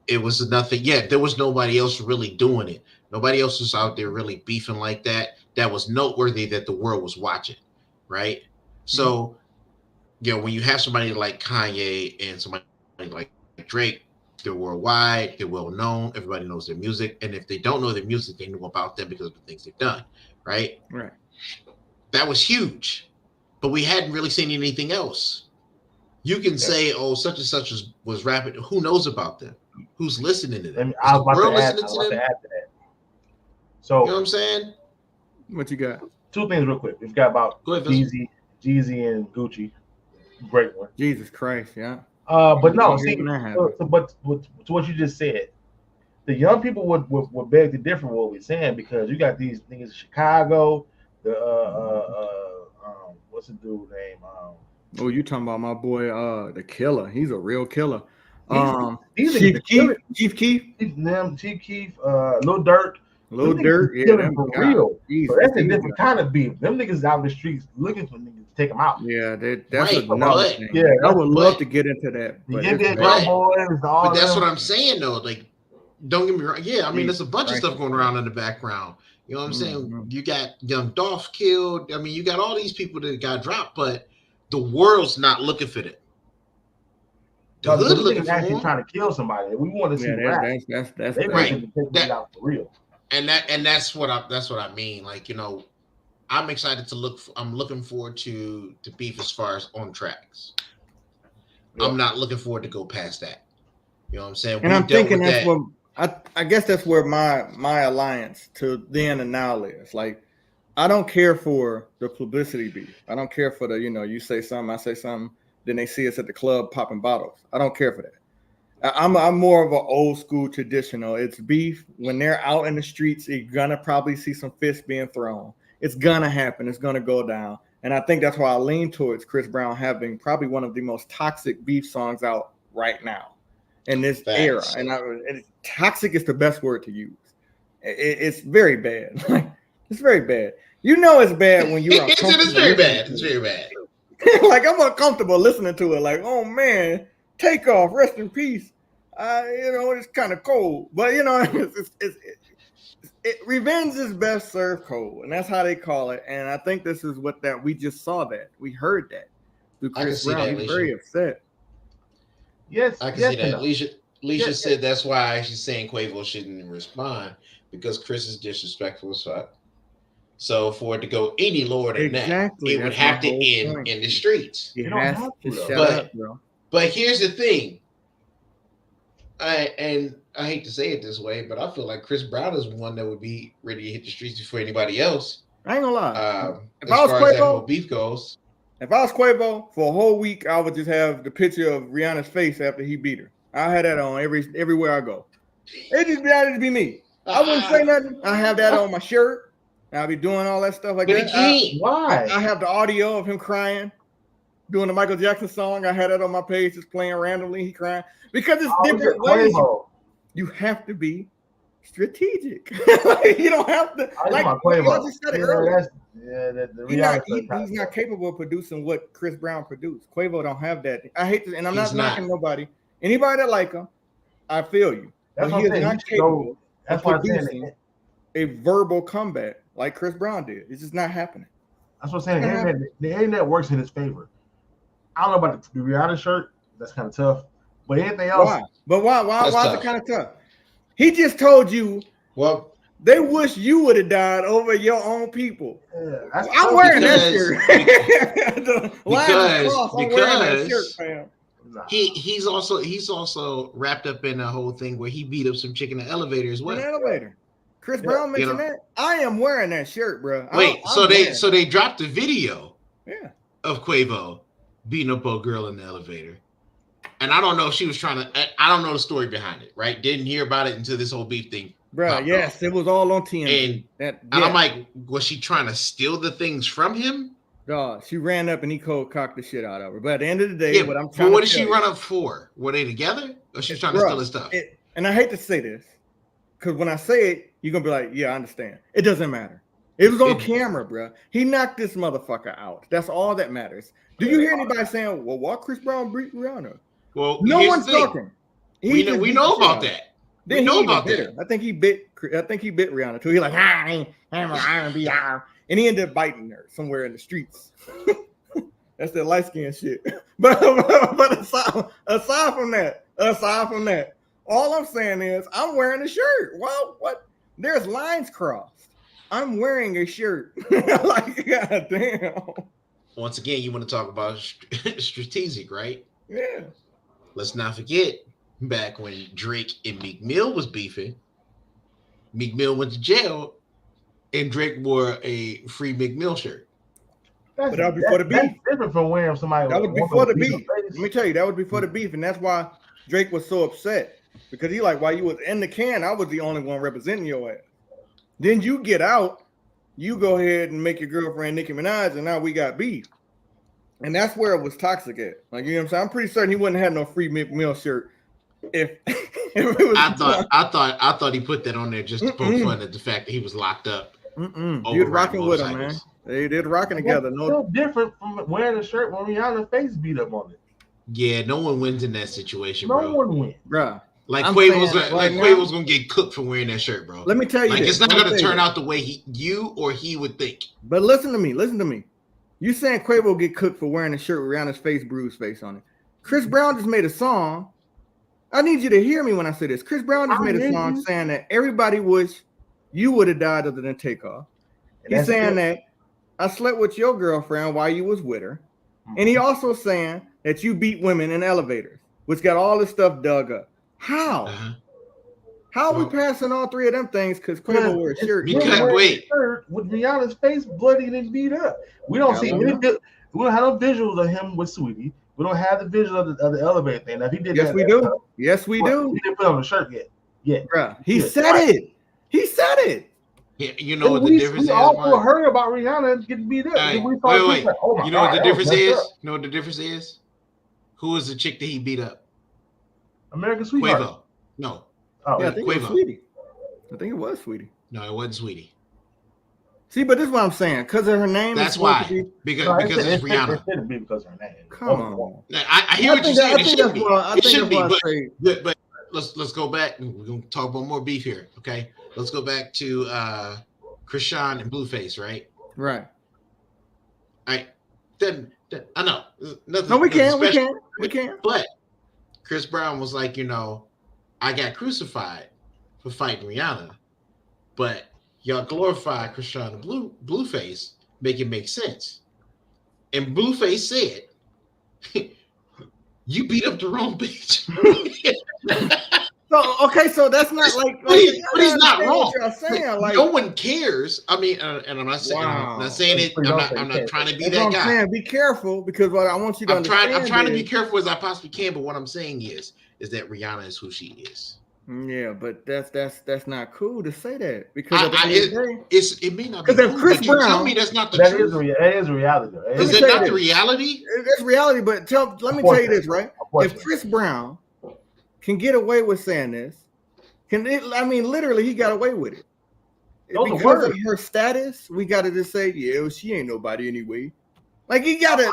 it was nothing. Yeah, there was nobody else really doing it. Nobody else was out there really beefing like that. That was noteworthy that the world was watching. Right. So, you know, when you have somebody like Kanye and somebody like Drake, they're worldwide, they're well known, everybody knows their music. And if they don't know their music, they know about them because of the things they've done. Right. That was huge. But we hadn't really seen anything else. You can say, oh, such and such was rapping. Who knows about them? Who's listening to them? I was about to add to that. So, you know what I'm saying? What you got? Two things real quick. We've got about Jeezy and Gucci. Great one. Jesus Christ, yeah. But no, see, but to what you just said, the young people would beg to differ with what we're saying because you got these niggas in Chicago, what's the dude name? Oh, you talking about my boy, the Killer? He's a real killer. Chief Keef, Chief Keef, Lil Durk. Lil Durk, yeah, for real. So that's a different kind of beef. Them niggas out in the streets looking for niggas to take them out. Yeah, that's another thing. Yeah, I would love to get into that. But that's what I'm saying though. Like, don't get me wrong. Yeah, I mean, there's a bunch of stuff going around in the background. You know what I'm saying? You got Young Dolph killed. I mean, you got all these people that got dropped, but the world's not looking for them. The hood looking actually trying to kill somebody. We want to see that's they ready to take it out for real. that's what I mean. Like, I'm excited to look. I'm looking forward to beef as far as on tracks. Yeah. I'm not looking forward to go past that. You know what I'm saying? And I'm thinking that's what I guess that's where my alliance to then and now is. Like, I don't care for the publicity beef. I don't care for the, you say something, I say something, then they see us at the club popping bottles. I don't care for that. I'm more of an old school traditional. It's beef. When they're out in the streets, you're gonna probably see some fists being thrown. It's gonna happen. It's gonna go down. And I think that's why I lean towards Chris Brown having probably one of the most toxic beef songs out right now in this era. And toxic is the best word to use. It's very bad. It's very bad. It's bad when you're uncomfortable. It's very bad. It's very bad. Like, I'm uncomfortable listening to it. Like, oh man, take off, rest in peace. It's kind of cold, but revenge is best served cold, and that's how they call it. And I think this is we just saw that. We heard that through Chris Brown. He's very upset. Yes, I can see that. Alicia said that's why she's saying Quavo shouldn't respond because Chris is disrespectful as fuck. So for it to go any lower than that, it would have to end in the streets. You has to shut up, bro. But here's the thing. I hate to say it this way, but I feel like Chris Brown is one that would be ready to hit the streets before anybody else. I ain't gonna lie. If I was Quavo, beef goes. If I was Quavo for a whole week, I would just have the picture of Rihanna's face after he beat her. I had that on everywhere I go. It just be me. I wouldn't say nothing. I have that on my shirt. I'll be doing all that stuff like that. Why? I have the audio of him crying, doing the Michael Jackson song. I had that on my page, just playing randomly. He crying because it's different ways. You have to be strategic. You don't have to. Like I just said it earlier. He's not capable of producing what Chris Brown produced. Quavo don't have that. I hate to, and I'm not knocking nobody. Anybody that like him, I feel you. That's but he is not capable of producing a verbal comeback like Chris Brown did. It's just not happening. That's what I'm saying. The internet works in his favor. I don't know about the Rihanna shirt. That's kind of tough. But anything else? Why? But why is it kind of tough? He just told you. Well, they wish you would have died over your own people. Yeah, I'm wearing that shirt. He's also wrapped up in a whole thing where he beat up some chick in the elevator as well. In the elevator. Chris Brown mentioned that. I am wearing that shirt, bro. Wait, so they dropped the video of Quavo beating up a girl in the elevator. And I don't know if she was trying to. I don't know the story behind it. Right? Didn't hear about it until this whole beef thing. Bro, yes, it was all on TMZ. And I'm like, was she trying to steal the things from him? God, she ran up and he cold cocked the shit out of her. But at the end of the day, what I'm trying what did she run up for? Were they together? Or she's trying to steal his stuff? And I hate to say this, because when I say it, you're gonna be like, yeah, I understand. It doesn't matter. It was on camera, bro. He knocked this motherfucker out. That's all that matters. Do you hear anybody saying, well, why Chris Brown beat Rihanna? Well, no one's talking. We know about that. Then we know about that. I think he bit Rihanna too. He like, I'm R&B, and he ended up biting her somewhere in the streets. That's that light skin shit. But aside from that, all I'm saying is I'm wearing a shirt. Well, what? There's lines crossed. I'm wearing a shirt. Like, goddamn. Once again, you want to talk about strategic, right? Yeah. Let's not forget back when Drake and Meek Mill was beefing. Meek Mill went to jail, and Drake wore a free Meek Mill shirt. But that was before the beef. That's different from wearing somebody. That was before the beef. Let me tell you, that was before the beef, and that's why Drake was so upset because he like, while you was in the can, I was the only one representing your ass. Then you get out, you go ahead and make your girlfriend Nicki Minaj, and now we got beef. And that's where it was toxic at. Like, you know what I'm saying? I'm pretty certain he wouldn't have no free Meek Mill shirt if it was. I thought he put that on there just to poke fun at the fact that he was locked up. He was rocking with him, man. They did rocking together. No different from wearing a shirt when Rihanna's face beat up on it. Yeah, no one wins in that situation, bro. No one wins, bro. Like Quavo's gonna get cooked for wearing that shirt, bro. Let me tell you, like it's not gonna turn out the way you would think. But listen to me. You saying Quavo get cooked for wearing a shirt with Rihanna's face, bruised face on it? Chris Brown just made a song. I need you to hear me when I say this. Chris Brown just made a song saying that everybody wish you would have died other than Takeoff. He's saying that I slept with your girlfriend while you was with her. And he also saying that you beat women in elevators, which got all this stuff dug up. How? How are we passing all three of them things? Because Quavo wore a shirt. Because wait, with Rihanna's face bloodied and beat up. We don't see any. We don't have no visuals of him with Sweetie. We don't have the visual of the elevator thing. Now, if he did yes, we do. Yes, we do. He didn't put on the shirt yet. Yeah, bro. He said it. He said it. Yeah, you know what the difference is? We also heard about Rihanna getting beat up. Wait. Like, oh you know what the difference is? You know what the difference is? Who is the chick that he beat up? American Sweetheart. Quavo. No. Oh, yeah, I think Quavo. it was Sweetie. I think it was Sweetie. No, it wasn't Sweetie. See, but this is what I'm saying. Because of her name. That's why. Because it's Rihanna. It shouldn't be because of her name. Come on. I hear what you're saying. It shouldn't be. It shouldn't be. But let's go back. We're going to talk about more beef here. Okay. Let's go back to Krishan and Blueface, right? Right. Then I know. No, we can. But Chris Brown was like, I got crucified for fighting Rihanna, but y'all glorify Krishan and Blueface, make it make sense. And Blueface said, you beat up the wrong bitch. So that's not but he's not wrong. Saying, no one cares. I mean, and I'm not saying, I'm not saying it. I'm not trying to be that guy. Saying, be careful because what I want you to understand. I'm trying to be careful as I possibly can. But what I'm saying is that Rihanna is who she is. Yeah, but that's not cool to say that because it may not be. Because cool, Chris Brown, tell me that's not the truth. That is reality. Is it not the reality? It's reality. But let me tell you this, right? If Chris Brown can get away with saying this, literally, he got away with it. Because of her status, we got to just say, yeah, she ain't nobody anyway. Like he got to.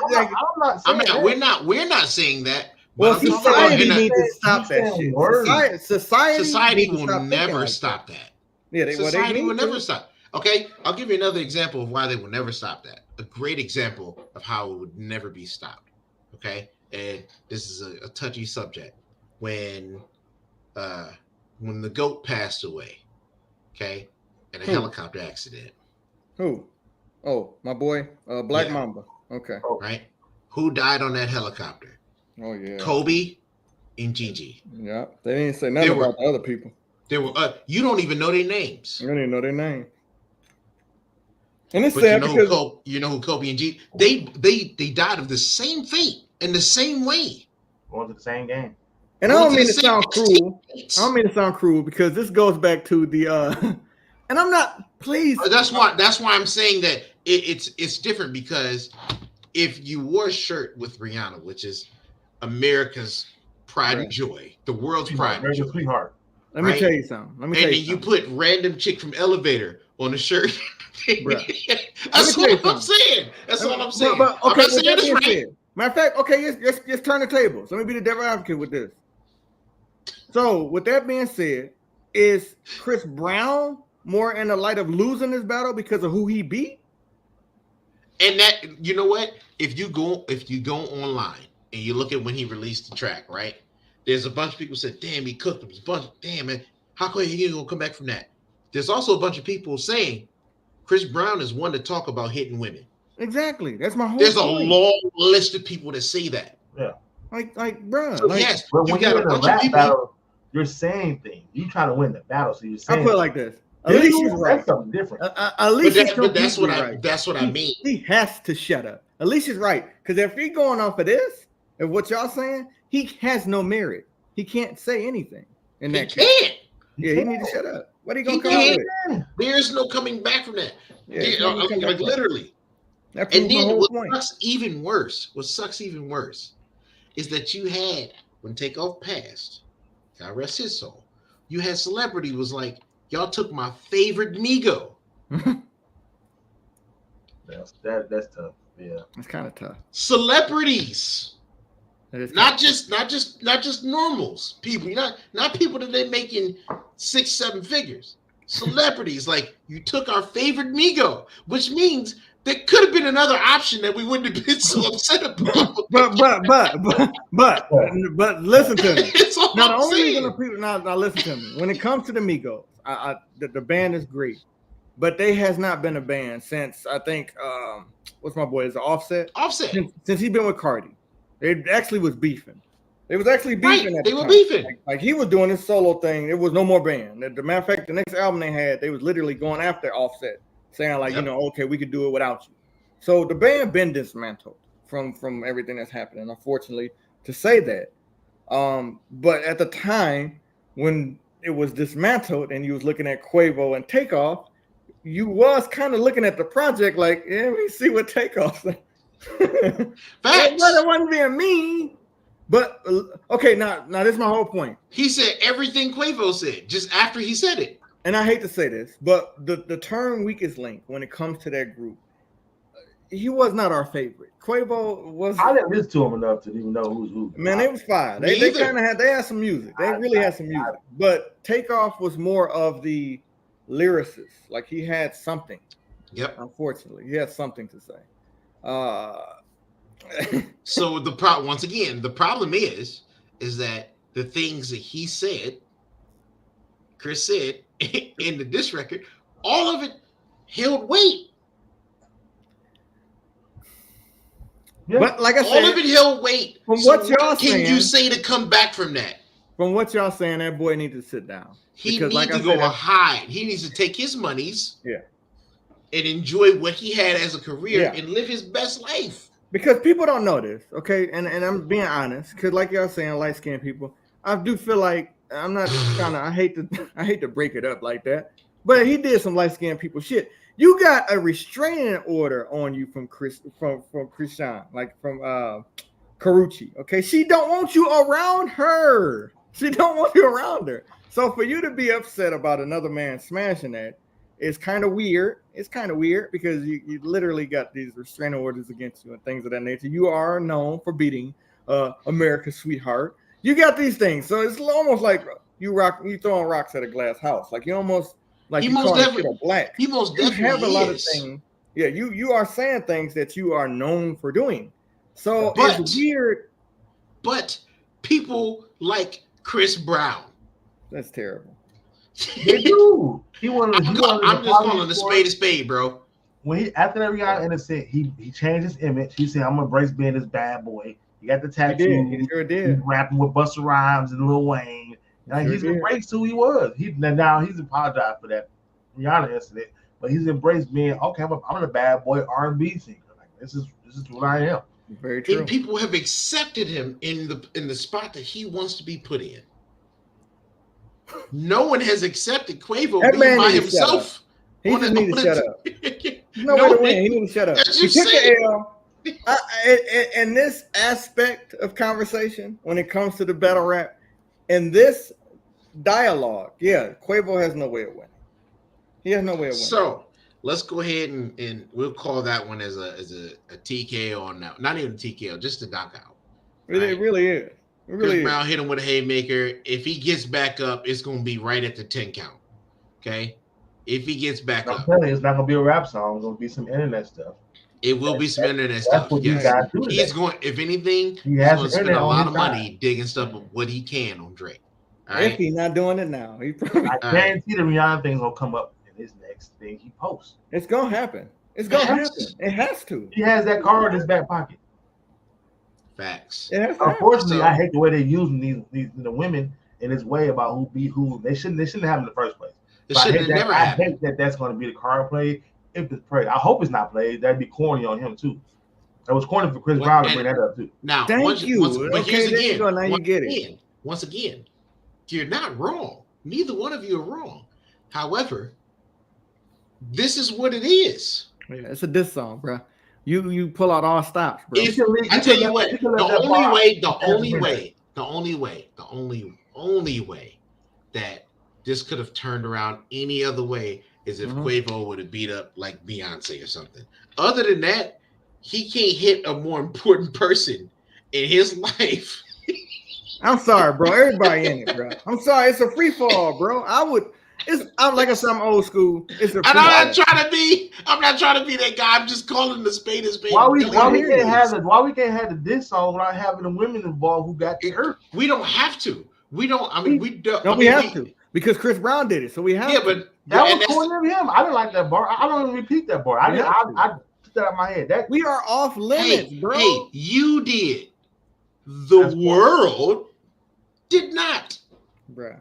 We're not saying that. Well, society needs to stop that shit. Society will never stop that. Yeah, society will never stop. Okay, I'll give you another example of why they will never stop that. A great example of how it would never be stopped. Okay, and this is a touchy subject. When the goat passed away, okay, in a helicopter accident. Who? Oh, my boy, Black Mamba. Okay. Right. Who died on that helicopter? Oh yeah. Kobe and Gigi. Yeah, they didn't say nothing about the other people. They were. You don't even know their names. You don't even know their name. And it's sad because you know who Kobe and Gigi. They died of the same fate in the same way. Going to the same game. And I don't mean to sound cruel. I don't mean to sound cruel because this goes back to the and I'm not pleased. That's why I'm saying that it's different because if you wore a shirt with Rihanna, which is America's pride and joy, the world's pride and joy. Sweetheart. Let me tell you something. And then you put random chick from Elevator on the shirt. That's what I'm saying. That's all I'm saying. But okay, I'm saying this right. Matter of fact, okay, let's turn the tables. Let me be the devil advocate with this. So, with that being said, is Chris Brown more in the light of losing this battle because of who he beat? And that, you know what? If you go online and you look at when he released the track, right? There's a bunch of people said, "Damn, he cooked him." There's a bunch, damn man, how come he ain't gonna come back from that? There's also a bunch of people saying Chris Brown is one to talk about hitting women. Exactly. That's my whole. There's point. A long list of people that say that. Yeah. Like, bro. So yes, but when you got a bunch of people. Battle, you're saying things. You try to win the battle, so you're saying. I put it like this. At least he's right. That's something different. At least that's what I mean. He has to shut up. At least he's right. Because if he's going off of this, and what y'all saying, he has no merit. He can't say anything in that case. He can't. Yeah, he needs to shut up. What are you gonna come up with? There's no coming back from that. Yeah, like literally. And then what sucks even worse is that you had when Takeoff passed, God rest his soul, you had celebrity was like, y'all took my favorite Migo. That's tough. Yeah, it's kind of tough. Celebrities, not just normals. People, not people that they're making 6-7 figures. Celebrities, like you took our favorite Migo, which means there could have been another option that we wouldn't have been so upset about. But listen to me. Now listen to me. When it comes to the Migos, The band is great, but they has not been a band since I think what's my boy? Is it Offset? Offset. Since he's been with Cardi, it actually was beefing. They was actually beefing. Right, at they the were time. beefing. Like he was doing his solo thing. There was no more band. The matter of fact, the next album they had, they was literally going after Offset, saying like, okay, we could do it without you. So the band been dismantled from everything that's happening. Unfortunately, to say that. But at the time when it was dismantled and you was looking at Quavo and Takeoff, you was kind of looking at the project like, yeah, we see what Takeoff said. Facts. It wasn't being mean. But okay, now this is my whole point. He said everything Quavo said just after he said it. And I hate to say this, but the term weakest link when it comes to that group, he was not our favorite. Quavo was. I didn't listen to him enough to even know who's who. Man, they was fine. They kind of had some music. They really had some music. But Takeoff was more of the lyricist. Like he had something. Yep. Unfortunately, he had something to say. So the problem is that the things that he said, Chris said in the diss record, all of it held weight. Yeah. But like I said, all of it held weight. From what y'all saying, can you say to come back from that? From what y'all saying, that boy needs to sit down. He needs to go hide. He needs to take his monies, and enjoy what he had as a career and live his best life. Because people don't know this, okay? And I'm being honest, because like y'all saying, light-skinned people, I do feel like I'm not trying to. I hate to break it up like that, but he did some light-skinned people shit. You got a restraining order on you from Krishan, like from Karuchi. Okay, she don't want you around her. She don't want you around her. So for you to be upset about another man smashing that is kind of weird. It's kind of weird because you literally got these restraining orders against you and things of that nature. You are known for beating America's sweetheart. You got these things, so it's almost like you throwing rocks at a glass house. Like you almost. Like he you most definitely black. He most definitely have a lot of things. Yeah, you are saying things that you are known for doing. So it's weird. But people like Chris Brown. That's terrible. They do. I'm just calling a spade, bro. When after that Rihanna innocent, he changed his image. He said, "I'm gonna embrace being this bad boy." He got the tattoo. He sure did. He's rapping with Busta Rhymes and Lil Wayne. Now he's embraced who he was. Now he's apologized for that Rihanna incident, but he's embraced being okay. I'm a bad boy R&B singer. Like this is what I am. Very true. And people have accepted him in the spot that he wants to be put in. No one has accepted Quavo being by himself. He just needs to shut up. No way to win. He needs to shut up. He took the L. In this aspect of conversation, when it comes to the battle rap. In this dialogue, Quavo has no way of winning. He has no way of winning. So let's go ahead and we'll call that one as a TKO on now. Not even a TKO, just a knockout. Right? It really is. Chris Brown hit him with a haymaker. If he gets back up, it's going to be right at the 10 count. Okay? If he gets back up. It's not going to be a rap song. It's going to be some internet stuff. It will be some internet stuff. Yes. He's going, if anything, he's going to spend a lot of money digging stuff of what he can on Drake. All right? If he's not doing it now, he probably. I guarantee the Rihanna thing's going to come up in his next thing he posts. It's going to happen. It's going to happen. It has to. He has that card in his back pocket. Facts. Unfortunately, I hate the way they're using these women in this way about who beat who. They shouldn't have in the first place. I hate that that's going to be the card play. If it's played, I hope it's not played. That'd be corny on him too. That was corny for Chris Brown to bring that up too. Now, thank you. Once again, you're not wrong. Neither one of you are wrong. However, this is what it is. Yeah, it's a diss song, bro. You pull out all stops, bro. I tell you what, the only way that this could have turned around any other way is if Quavo would have beat up like Beyonce or something. Other than that, he can't hit a more important person in his life. I'm sorry, bro. Everybody in it, bro. I'm sorry. It's a free fall, bro. Like I said, I'm old school. It's a free fall. I'm not trying to be that guy. I'm just calling the spade a spade. Why we can't have the diss song without having the women involved who got hurt? We don't have to. We don't. I mean, we don't. No, we have to. because Chris Brown did it. So we have yeah, but that was corny of him. I didn't like that bar. I don't even repeat that bar. I took that out of my head. That we are off limits, bro. Hey, you did. The world did not. Bruh.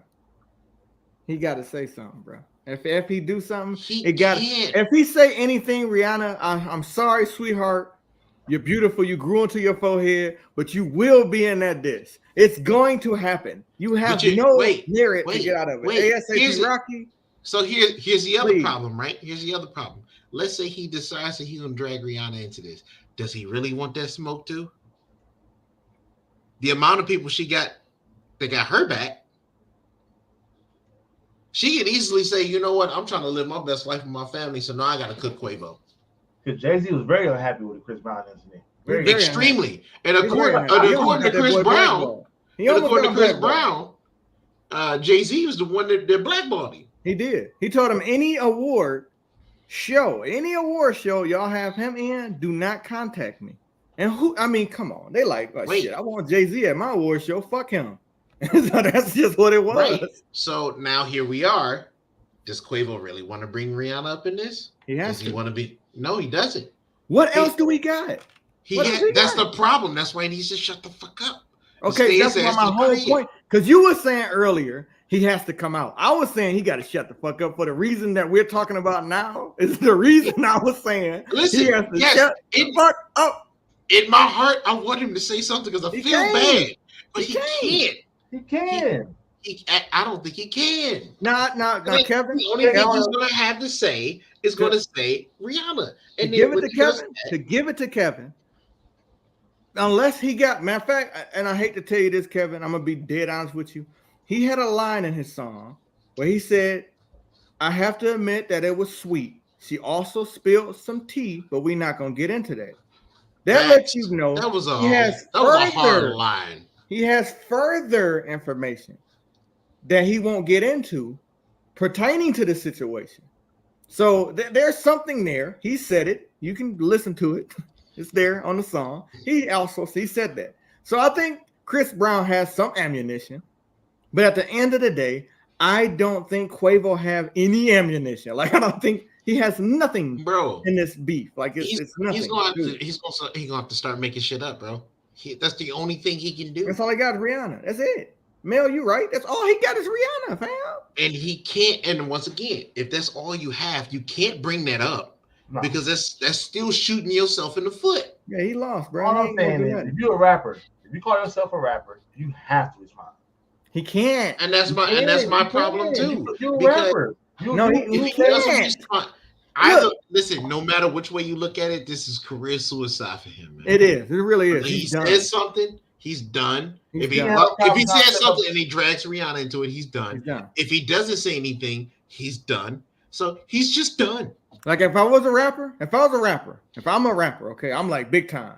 He got to say something, bro. If he do something, can't. If he say anything, Rihanna, I'm sorry, sweetheart. You're beautiful. You grew into your forehead, but you will be in that dish. It's going to happen. You have no merit to get out of it. ASAP Rocky. So here's the other problem, right? Here's the other problem. Let's say he decides that he's gonna drag Rihanna into this. Does he really want that smoke too? The amount of people that got her back. She could easily say, you know what, I'm trying to live my best life with my family, so now I got to cook Quavo. Because Jay-Z was very unhappy with the Chris Brown incident. Very extremely. And according to Chris Brown, Jay-Z was the one that blackballed him. He did. He told him any award show, y'all have him in, do not contact me. And come on. They like, shit, I want Jay-Z at my award show. Fuck him. So that's just what it was. Right. So now here we are. Does Quavo really want to bring Rihanna up in this? He has to. Want to be? No, he doesn't. What else do we got? That's the problem. That's why he needs to shut the fuck up. Okay, that's my whole point. Because you were saying earlier he has to come out. I was saying he got to shut the fuck up for the reason that we're talking about now. Is the reason I was saying he has to shut the fuck up. In my heart, I want him to say something because I feel bad, but he can't. He can. I don't think he can. No, Kevin. The only thing he's going to have to say is going to say Rihanna. And give it to Kevin. Unless he got, matter of fact, and I hate to tell you this, Kevin, I'm going to be dead honest with you. He had a line in his song where he said, I have to admit that it was sweet. She also spilled some tea, but we're not going to get into that. That lets you know that was a hard line. He has further information that he won't get into pertaining to the situation. So there's something there. He said it. You can listen to it. It's there on the song. He said that. So I think Chris Brown has some ammunition. But at the end of the day, I don't think Quavo have any ammunition. Like, I don't think he has nothing, bro, in this beef. Like, it's nothing. He's gonna have to start making shit up, bro. That's the only thing he can do. That's all he got is Rihanna. That's it. Mel, you right. That's all he got is Rihanna, fam. And he can't. And once again, if that's all you have, you can't bring that up because that's still shooting yourself in the foot. Yeah, he lost, bro. All I'm saying is, if you're a rapper, if you call yourself a rapper, you have to respond. He can't. And that's my problem too. You're a rapper. He can't. Listen, no matter which way you look at it, this is career suicide for him, man. It is. It really is. He says something, he's done. If he says something and he drags Rihanna into it, he's done. If he doesn't say anything, he's done. So he's just done. Like if I'm a rapper, okay, I'm like big time.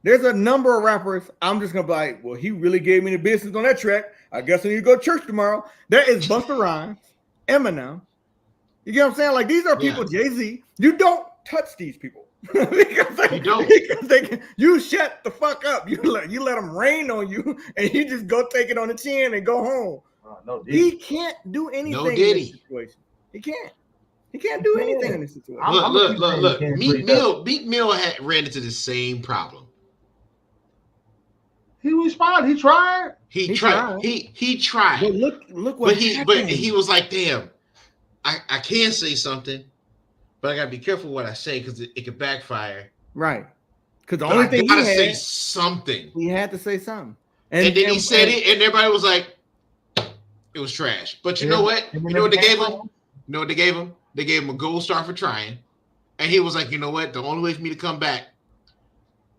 There's a number of rappers. I'm just gonna be like, well, he really gave me the business on that track. I guess I need to go to church tomorrow. That is Busta Rhymes, Eminem. You get what I'm saying? Like these are people, Jay-Z. You don't touch these people because you shut the fuck up. You let them rain on you, and you just go take it on the chin and go home. He can't do anything in this situation. He can't. He can't do anything in this situation. Look. Meek Mill ran into the same problem. He responded. He tried. He tried. But look what happened. But he was like, damn. I can say something, but I gotta be careful what I say because it could backfire. Right. Because the only thing he had to say something. He had to say something. And then he said it, and everybody was like, it was trash. But you know what? You know what they gave him? You know what they gave him? They gave him a gold star for trying. And he was like, you know what? The only way for me to come back,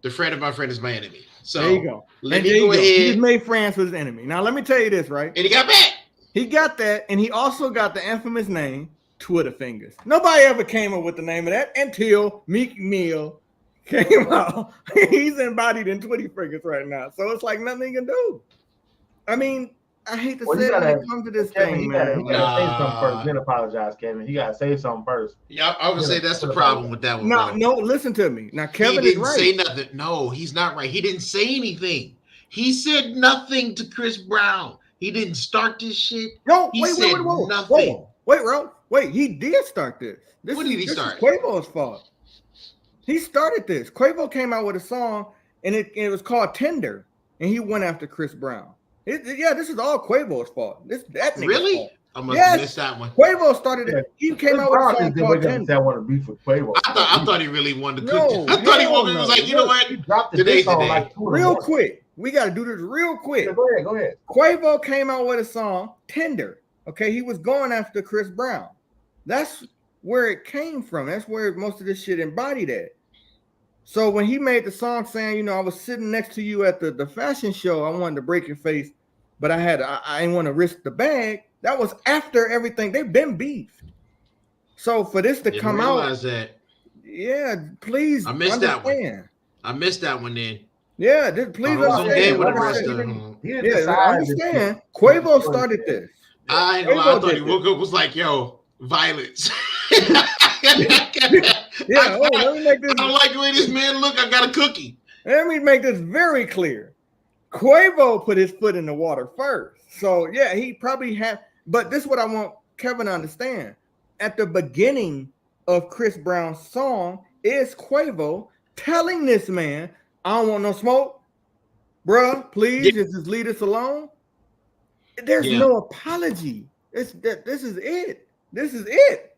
the friend of my friend is my enemy. So there you go. Let me go ahead. He just made friends with his enemy. Now let me tell you this, right? And he got back. He got that, and he also got the infamous name Twitter Fingers. Nobody ever came up with the name of that until Meek Mill came out. He's embodied in Twitter Fingers right now. So it's like nothing he can do. I mean, I hate to say it when it comes to this thing, man. He gotta say something first, then apologize, Kevin. He gotta say something first. Yeah, I would say that's the problem with that one. No, listen to me. Now, Kevin is right. He didn't say nothing. No, he's not right. He didn't say anything. He said nothing to Chris Brown. He didn't start this shit. No, he wait, said nothing. Wait, Ralph. Wait, he did start this. What did he start? This is Quavo's fault. He started this. Quavo came out with a song, and it was called Tender, and he went after Chris Brown. This is all Quavo's fault. That really? Fault. I must have missed that one. Quavo started it. He came out with a song called Tender. I want to beef with Quavo. I thought he really wanted to cook. I thought he was like, you know what? He dropped today's song the day. like real quick. We got to do this real quick. Yeah, go ahead. Quavo came out with a song, Tender. Okay, he was going after Chris Brown. That's where it came from. That's where most of this shit embodied at. So when he made the song saying, I was sitting next to you at the fashion show, I wanted to break your face, but I didn't want to risk the bag. That was after everything. They've been beefed. So for this to come out, that. Yeah, please. I missed that one. I missed that one then. Yeah, please understand. Understand. Quavo started this. I thought he woke up was like, yo, violence. Let me make this. I don't like the way this man look. I got a cookie. Let me make this very clear. Quavo put his foot in the water first. So yeah, he probably had, but this is what I want Kevin to understand. At the beginning of Chris Brown's song is Quavo telling this man, I don't want no smoke. Bruh, please just leave us alone. There's no apology. This is it. This is it.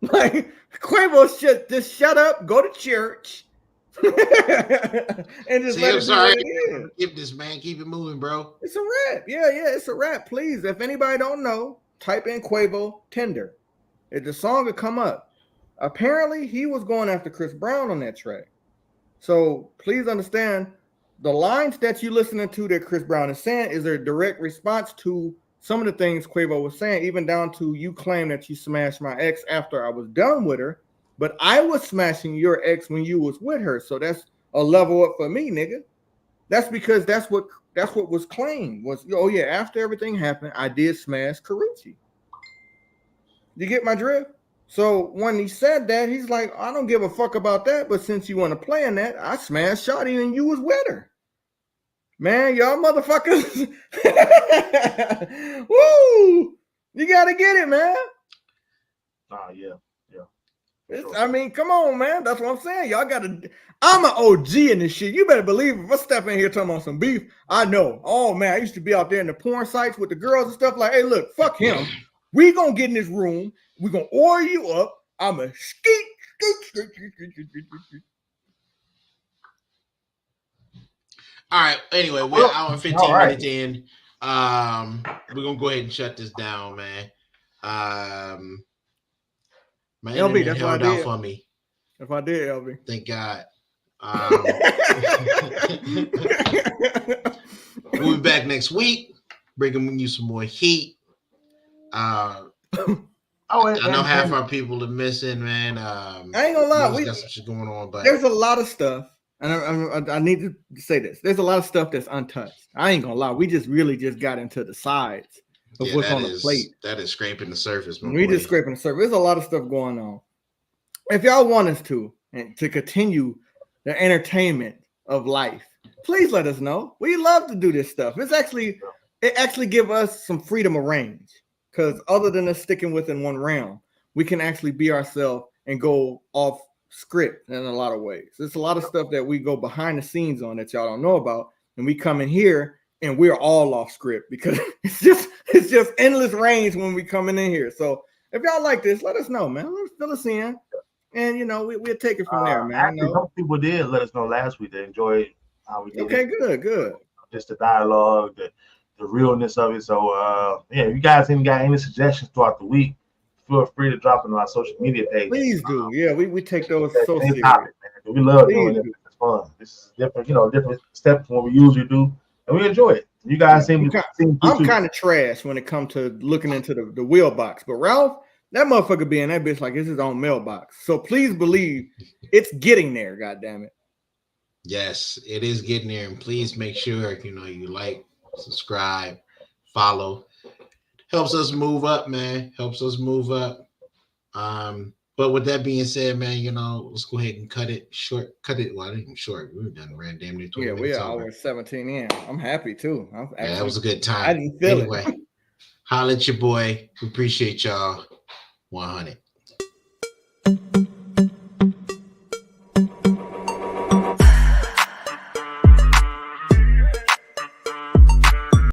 Like Quavo should just shut up, go to church, and just let it sorry. Give this man, keep it moving, bro. It's a rap. Yeah, it's a rap. Please, if anybody don't know, type in Quavo Tender. If the song will come up. Apparently, he was going after Chris Brown on that track. So please understand, the lines that you're listening to that Chris Brown is saying is a direct response to some of the things Quavo was saying, even down to you claim that you smashed my ex after I was done with her, but I was smashing your ex when you was with her. So that's a level up for me, nigga. That's because that's what was claimed was, after everything happened, I did smash Karuchi. You get my drift? So when he said that, he's like, I don't give a fuck about that, but since you want to play in that, I smashed Shawty and you was with her. Man, y'all motherfuckers. Woo! You gotta get it, man. Yeah. I mean, come on, man. That's what I'm saying. Y'all gotta. I'm an OG in this shit. You better believe if I step in here talking about some beef, I know. Oh man, I used to be out there in the porn sites with the girls and stuff like, hey, look, fuck him. We gonna get in this room. We gonna oil you up. I'm a skeet. All right. Anyway, we're an hour and 15 minutes in. We're gonna go ahead and shut this down, man. My LB, that's held out for me. If I did, LB. Thank God. We'll be back next week, bringing you some more heat. I know half our people are missing, man. I ain't gonna lie, we got some shit going on, but there's a lot of stuff, and I need to say this. There's a lot of stuff that's untouched. I ain't gonna lie, we just got into the sides of what's on the plate. That is scraping the surface. Just scraping the surface. There's a lot of stuff going on. If y'all want us to continue the entertainment of life, please let us know. We love to do this stuff. It actually give us some freedom of range. Because other than us sticking within one realm, we can actually be ourselves and go off script in a lot of ways. There's a lot of stuff that we go behind the scenes on that y'all don't know about. And we come in here and we're all off script because it's just endless range when we coming in here. So if y'all like this, let us know, man. Let's fill us in. And, we'll take it from there, man. Actually, some people did let us know last week they enjoyed how we did it. Okay, good. Just the dialogue, the realness of it. So if you guys ain't got any suggestions throughout the week, feel free to drop them on our social media page. Please do. Yeah, we take those so serious. We love doing it. It's fun. This is different, different steps from what we usually do, and we enjoy it. You guys seem I'm kind of trash when it comes to looking into the wheel box, but Ralph, that motherfucker be in that bitch like it's his own mailbox. So please believe it's getting there. God damn it. Yes, it is getting there, and please make sure you like, subscribe, follow. Helps us move up, man. Helps us move up. But But with that being said, man, you know, let's go ahead and cut it short. Well, I didn't short. We were done. Ran damn near 20 minutes. Yeah, we are 17 in. I'm happy too. That was a good time. I didn't feel anyway, it. Holla at your boy. We appreciate y'all. 100.